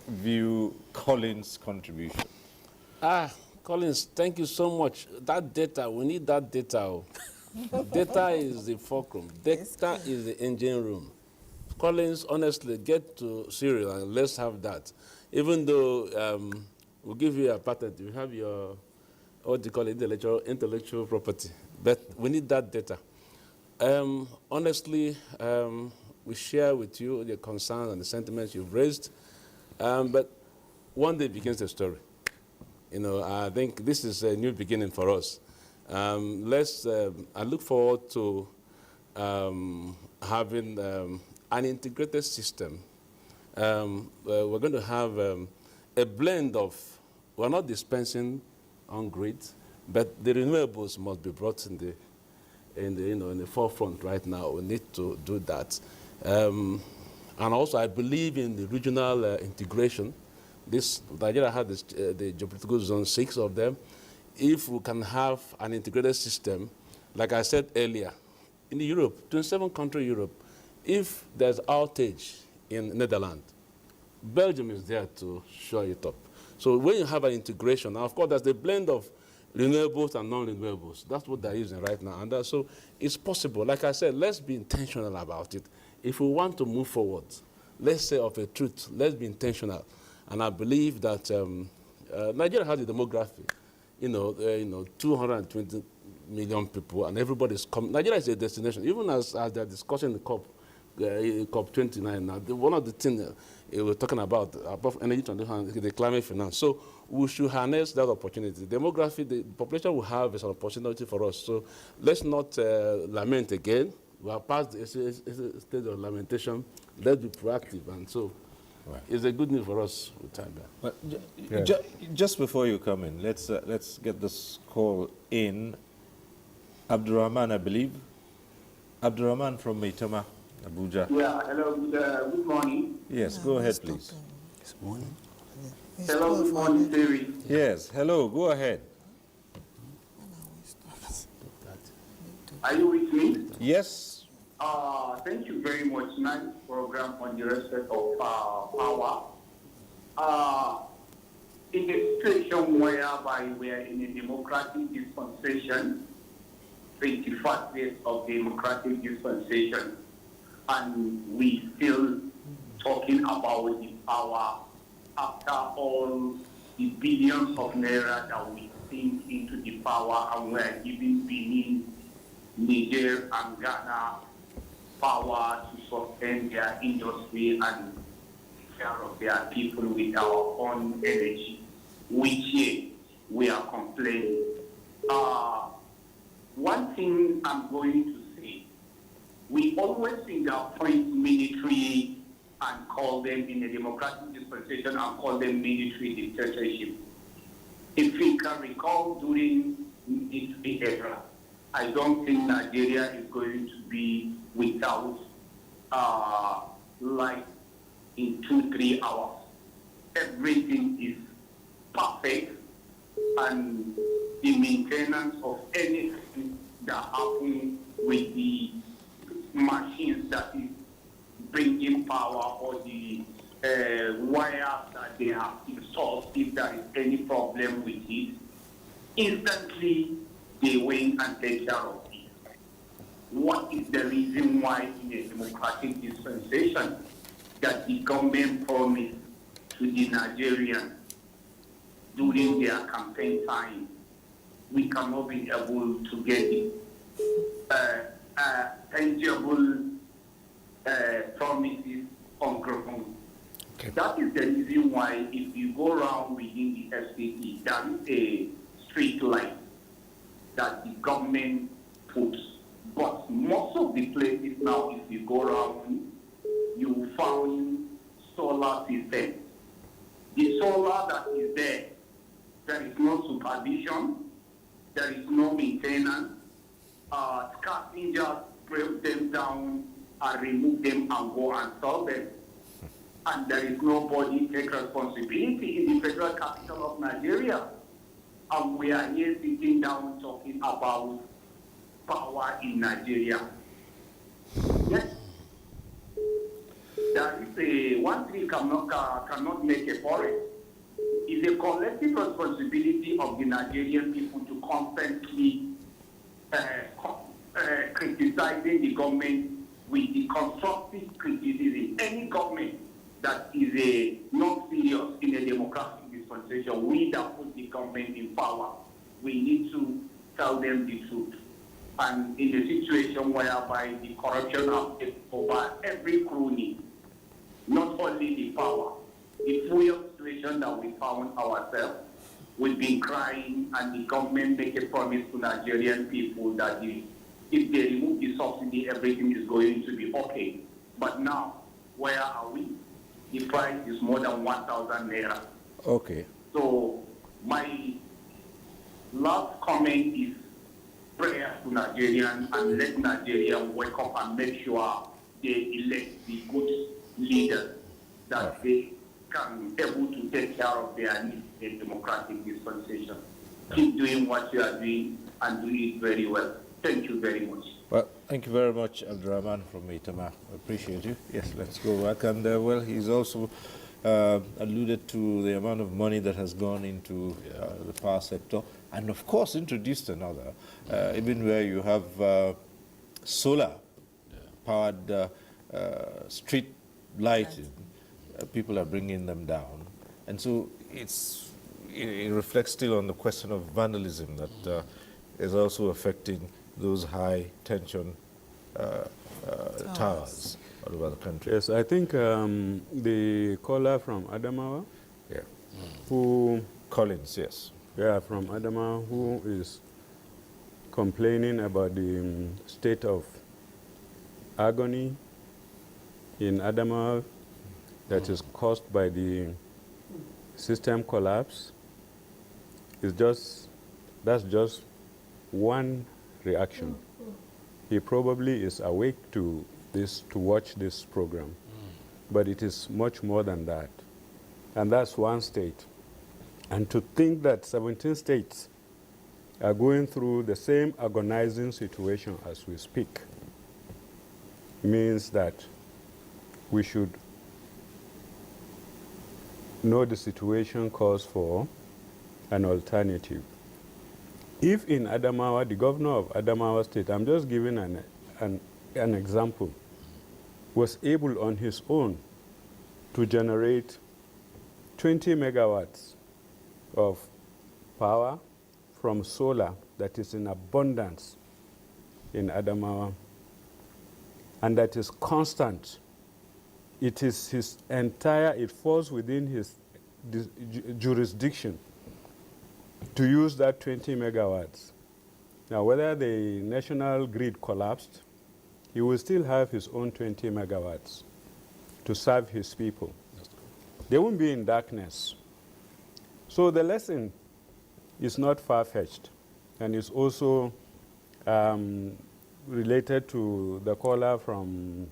view Collins' contribution. Collins, thank you so much. That data, we need that data. Data is the fulcrum. Data is the engine room. Collins, honestly, get to Cyril and let's have that. Even though we'll give you a patent, you have your, what do you call it, intellectual property. But we need that data. Honestly, we share with you the concerns and the sentiments you've raised. But one day begins the story. You know, I think this is a new beginning for us. I look forward to having an integrated system. We're going to have a blend of, we're not dispensing on grid, but the renewables must be brought in the forefront right now. We need to do that. And also, I believe in the regional integration. Nigeria has the geopolitical zone, 6 of them. If we can have an integrated system, like I said earlier, in Europe, 27-country Europe, if there's outage in Netherlands, Belgium is there to shore it up. So when you have an integration, now of course there's the blend of renewables and non-renewables. That's what they're using right now. And so it's possible. Like I said, let's be intentional about it. If we want to move forward, let's say of a truth, let's be intentional. And I believe that Nigeria has a demography, 220 million people, and everybody's coming. Nigeria is a destination. Even as they're discussing the COP29 now, one of the things we're talking about energy transition, the climate finance. So we should harness that opportunity. Demography, the population will have an opportunity for us. So let's not lament again. We are past the stage of lamentation. Let's be proactive. And so it's a good news for us with time. But just before you come in, let's get this call in. Abdurrahman, I believe. Abdurrahman from Maitama, Abuja. Yeah, hello, good morning. Yes, go ahead, please. This morning. Hello, good morning, Terry. Yes, hello, go ahead. Are you with me? Yes. Thank you very much. Nice program on the respect of power. In a situation whereby we are in a democratic dispensation, 21st days of democratic dispensation, and we still talking about the power after all the billions of naira that we sink into the power, and we are giving Benin, Niger, and Ghana power to sustain their industry and care of their people with our own energy, which we are complaining. One thing I'm going to say, we always appoint military and call them in a democratic dispensation and call them military dictatorship. If we can recall during military era, I don't think Nigeria is going to be without light in 2-3 hours. Everything is perfect, and the maintenance of anything that happens with the machines that is bringing power or the wires that they have installed, if there is any problem with it, instantly they went and take care of it. What is the reason why in a democratic dispensation that the government promised to the Nigerians during their campaign time, we cannot be able to get it, tangible promises on ground? Okay. That is the reason why if you go around within the FCT, there is a street light that the government puts. But most of the places now, if you go around, you find solar systems. The solar that is there, there is no supervision, there is no maintenance. Scavengers break them down and remove them and go and sell them. And there is nobody take responsibility in the federal capital of Nigeria. And we are here sitting down talking about power in Nigeria. Yes. There is a one tree cannot make a forest. It's a collective responsibility of the Nigerian people to constantly criticizing the government with the constructive criticism. Any government that is not serious in a democratic dispensation, we that put the government in power, we need to tell them the truth. And in a situation whereby the corruption has taken over every crony, not only the power, the fuel situation that we found ourselves, we've been crying, and the government make a promise to Nigerian people that if they remove the subsidy, everything is going to be okay. But now, where are we? The price is more than 1,000 naira. Okay. So my last comment is prayer to Nigerians and let Nigerians wake up and make sure they elect the good leaders that they can be able to take care of their needs in democratic dispensation. Keep doing what you are doing and do it very well. Thank you very much. Well, thank you very much, Abdurrahman from Itama. I appreciate you. Yes, let's go back. And, well, he's also alluded to the amount of money that has gone into the power sector, and, of course, introduced another, even where you have solar-powered street lighting. People are bringing them down. And so it reflects still on the question of vandalism that is also affecting those high-tension towers all over the country. Yes, I think the caller from Adamawa, who... Collins, yes. Yeah, from Adamawa, who is complaining about the state of agony in Adamawa that is caused by the system collapse. That's just one reaction. He probably is awake to watch this program, but it is much more than that. And that's one state. And to think that 17 states are going through the same agonizing situation as we speak means that we should know the situation calls for an alternative. If in Adamawa, the governor of Adamawa State, I'm just giving an example, was able on his own to generate 20 megawatts of power from solar that is in abundance in Adamawa, and that is constant. It is his entire, it falls within his jurisdiction to use that 20 megawatts. Now, whether the national grid collapsed, he will still have his own 20 megawatts to serve his people. They won't be in darkness. So the lesson is not far-fetched, and is also related to the caller from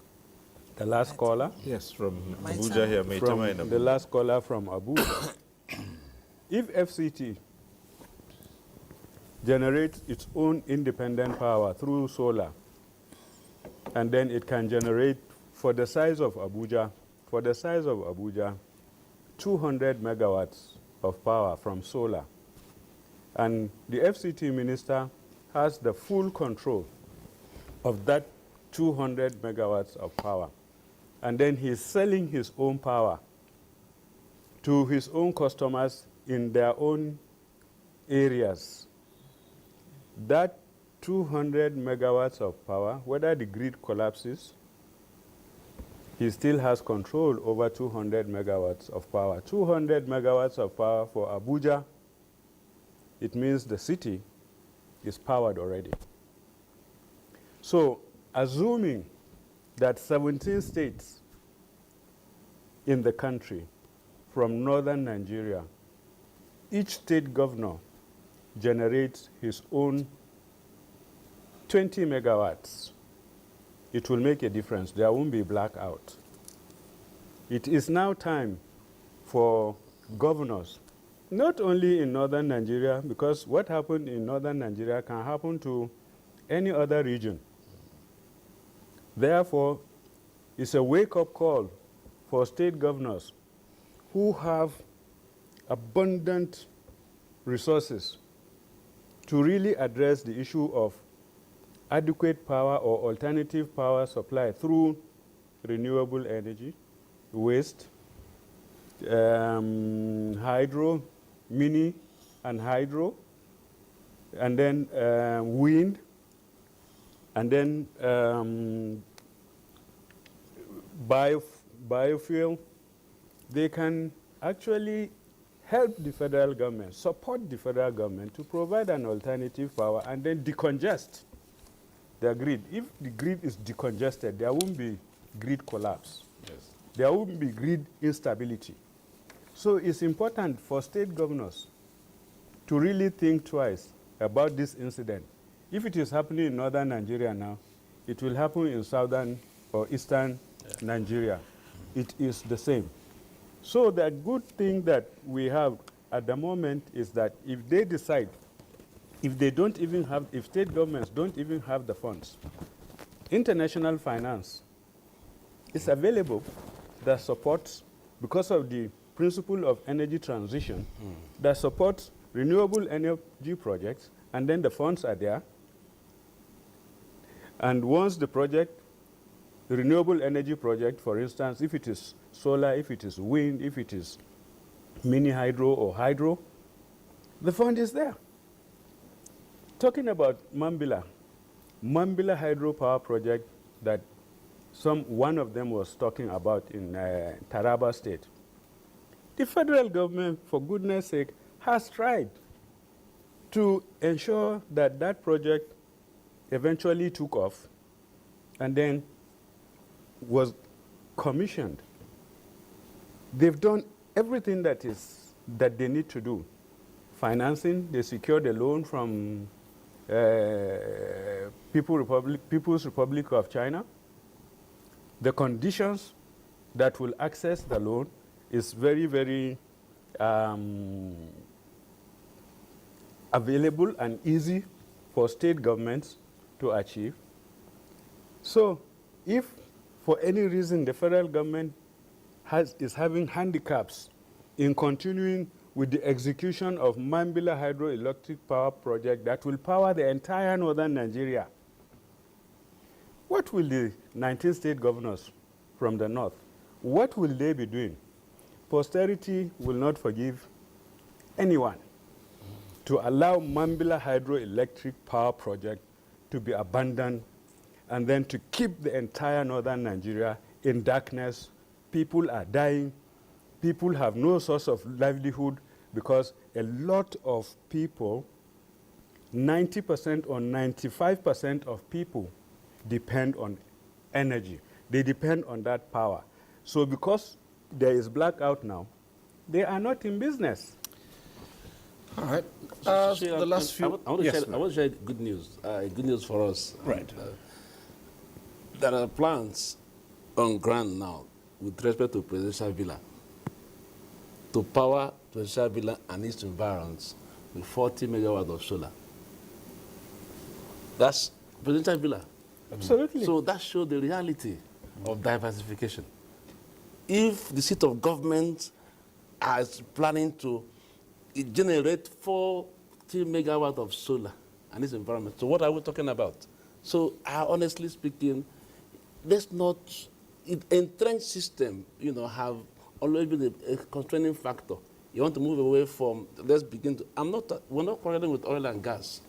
the last caller. Yes, from Abuja here, Maitama in Abuja. The last caller from Abuja. If FCT generates its own independent power through solar, and then it can generate, for the size of Abuja, 200 megawatts of power from solar. And the FCT minister has the full control of that 200 megawatts of power. And then he's selling his own power to his own customers in their own areas. That 200 megawatts of power, whether the grid collapses, he still has control over 200 megawatts of power. 200 megawatts of power for Abuja, it means the city is powered already. So, assuming that 17 states in the country from northern Nigeria, each state governor generates his own 20 megawatts, it will make a difference. There won't be blackout. It is now time for governors, not only in northern Nigeria, because what happened in northern Nigeria can happen to any other region. Therefore, it's a wake-up call for state governors who have abundant resources to really address the issue of adequate power or alternative power supply through renewable energy, waste, hydro, mini and hydro, and then wind, and then biofuel. They can actually help the federal government, support the federal government to provide an alternative power and then decongest the grid. If the grid is decongested, there won't be grid collapse. Yes. There won't be grid instability. So it's important for state governors to really think twice about this incident If it is happening in northern Nigeria now, it will happen in southern or eastern Nigeria. It is the same. So the good thing that we have at the moment is that if they decide, if they don't even have, if state governments don't even have the funds, international finance is available that supports, because of the principle of energy transition, that supports renewable energy projects, and then the funds are there. And once the project, the renewable energy project, for instance, if it is solar, if it is wind, if it is mini hydro or hydro, the fund is there. Talking about Mambila hydropower project that one of them was talking about in Taraba State. The federal government, for goodness sake, has tried to ensure that that project eventually took off and then was commissioned. They've done everything that they need to do. Financing, they secured a loan from People's Republic of China. The conditions that will access the loan is very, very available and easy for state governments to achieve. So if for any reason the federal government is having handicaps in continuing with the execution of Mambila hydroelectric power project that will power the entire northern Nigeria, what will the 19 state governors from the north, what will they be doing? Posterity will not forgive anyone to allow Mambila hydroelectric power project to be abandoned and then to keep the entire northern Nigeria in darkness. People are dying. People have no source of livelihood because a lot of people, 90% or 95% of people depend on energy. They depend on that power. So because there is blackout now, they are not in business. All right. The last few... I want to share good news for us. Right. There are plans on ground now with respect to Presidential Villa to power Presidential Villa and its environs with 40 megawatts of solar. That's Presidential Villa. Absolutely. So that shows the reality of diversification. If the seat of government is planning to generate 40 megawatts of solar and its environment, so what are we talking about? So honestly speaking, let's not, entrenched system, have always been a constraining factor. You want to move away from, let's begin to, we're not quarreling with oil and gas,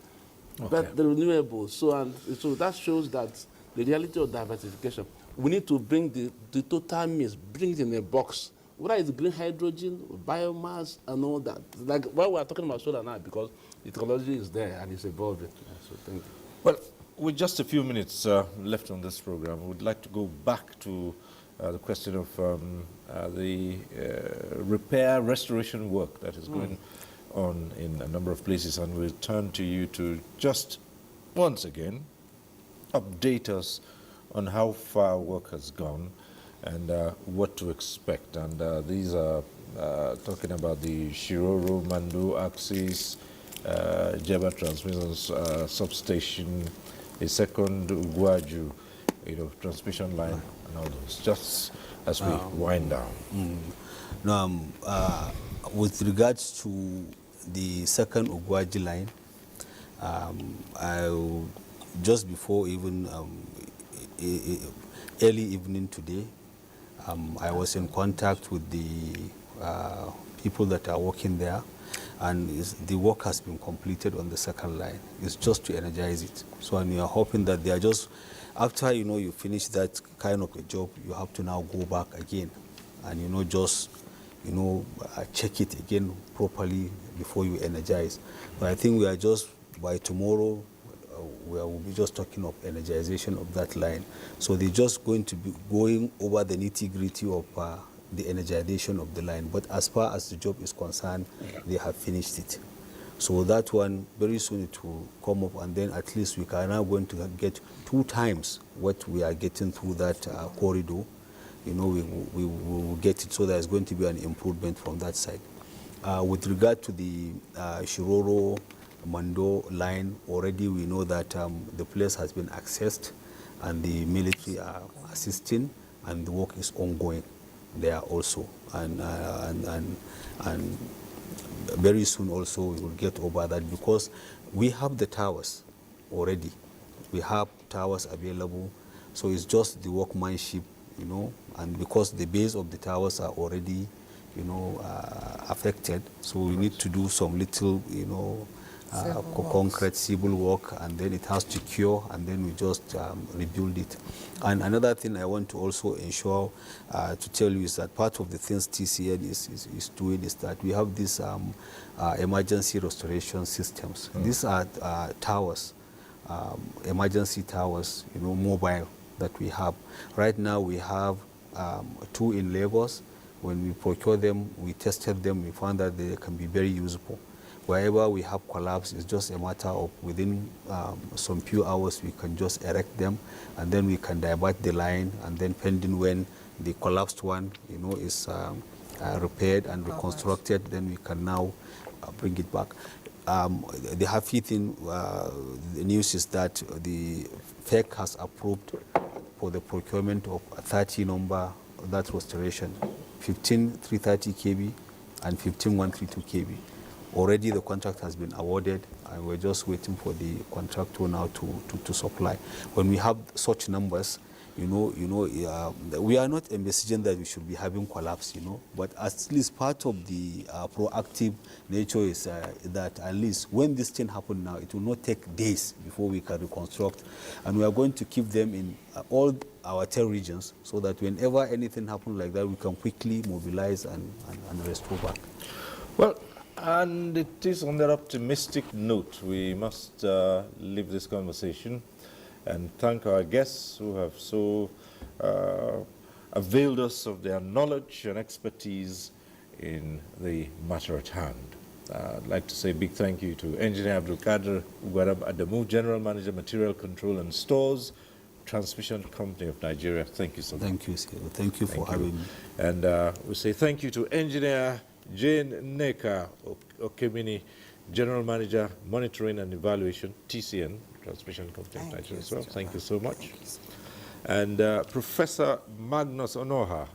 but the renewables. So that shows that the reality of diversification, we need to bring the total mix, bring it in a box, whether it's green hydrogen, biomass, and all that. Like why we're talking about solar now, because the technology is there and it's evolving. So thank you. Well, with just a few minutes left on this program, we would like to go back to the question of the repair, restoration work that is going on in a number of places, and we'll turn to you to just once again update us on how far work has gone and what to expect. And these are talking about the Shiroro Mando axis, Jeba transmission substation, a second Guaju, transmission line, and all those, just as we wind down. Now, with regards to the second Ogwaji line, just before even early evening today, I was in contact with the people that are working there, and the work has been completed on the second line. It's just to energize it. So and we are hoping that they are just, after you finish that kind of a job, you have to now go back again and just check it again properly before you energize. But I think we are just, by tomorrow, we will be just talking of energization of that line. So they're just going to be going over the nitty-gritty of the energization of the line. But as far as the job is concerned, they have finished it. So that one, very soon it will come up, and then at least we are now going to get 2 times what we are getting through that corridor. You know, we will get it, so there's going to be an improvement from that side. With regard to the Shiroro Mando line, already we know that the place has been accessed and the military are assisting, and the work is ongoing there also. And very soon also we will get over that, because we have the towers already. We have towers available, so it's just the workmanship, you know, and because the base of the towers are already, you know, affected, so we need to do some little, you know, concrete civil work, and then it has to cure, and then we just rebuild it. And another thing I want to also ensure to tell you is that part of the things TCN is doing is that we have these emergency restoration systems. These are towers, emergency towers, you know, mobile, that we have. Right now we have 2 in Lagos. When we procure them, we tested them, we found that they can be very useful. Wherever we have collapse, it's just a matter of within some few hours we can just erect them, and then we can divert the line, and then pending when the collapsed one, you know, is repaired and reconstructed, then we can now bring it back. The happy thing, the news is that the FEC has approved for the procurement of 30 number, that restoration, 15 330 kV and 15 132 kV. Already the contract has been awarded, and we're just waiting for the contractor now to supply. When we have such numbers, you know, we are not envisaging that we should be having collapse, you know, but at least part of the proactive nature is that at least when this thing happens now, it will not take days before we can reconstruct, and we are going to keep them in all our 10 regions, so that whenever anything happens like that, we can quickly mobilize and restore back. Well, and it is on that optimistic note we must leave this conversation and thank our guests who have so availed us of their knowledge and expertise in the matter at hand. I'd like to say a big thank you to Engineer Abdul Qadir Ugarab Adamu, General Manager, Material Control and Stores, Transmission Company of Nigeria. Thank you so much. Thank you, sir. Thank you for having me. And we say thank you to Engineer Jane Neka Okemini, General Manager, Monitoring and Evaluation, TCN, Transmission Company of Nigeria as well. Thank you so much. And Professor Magnus Onoha,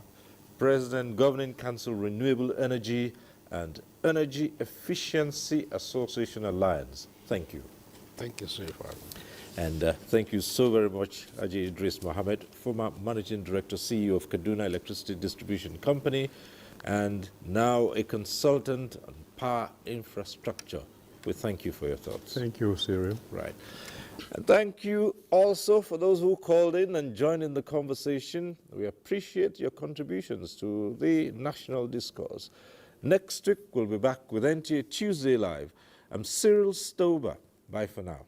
President, Governing Council, Renewable Energy and Energy Efficiency Association Alliance. Thank you. Thank you, sir. And thank you so very much, Ajay Idris Mohammed, former Managing Director, CEO of Kaduna Electricity Distribution Company, and now a consultant on power infrastructure. We thank you for your thoughts. Thank you, Cyril. Right. And thank you also for those who called in and joined in the conversation. We appreciate your contributions to the national discourse. Next week, we'll be back with NTA Tuesday Live. I'm Cyril Stober. Bye for now.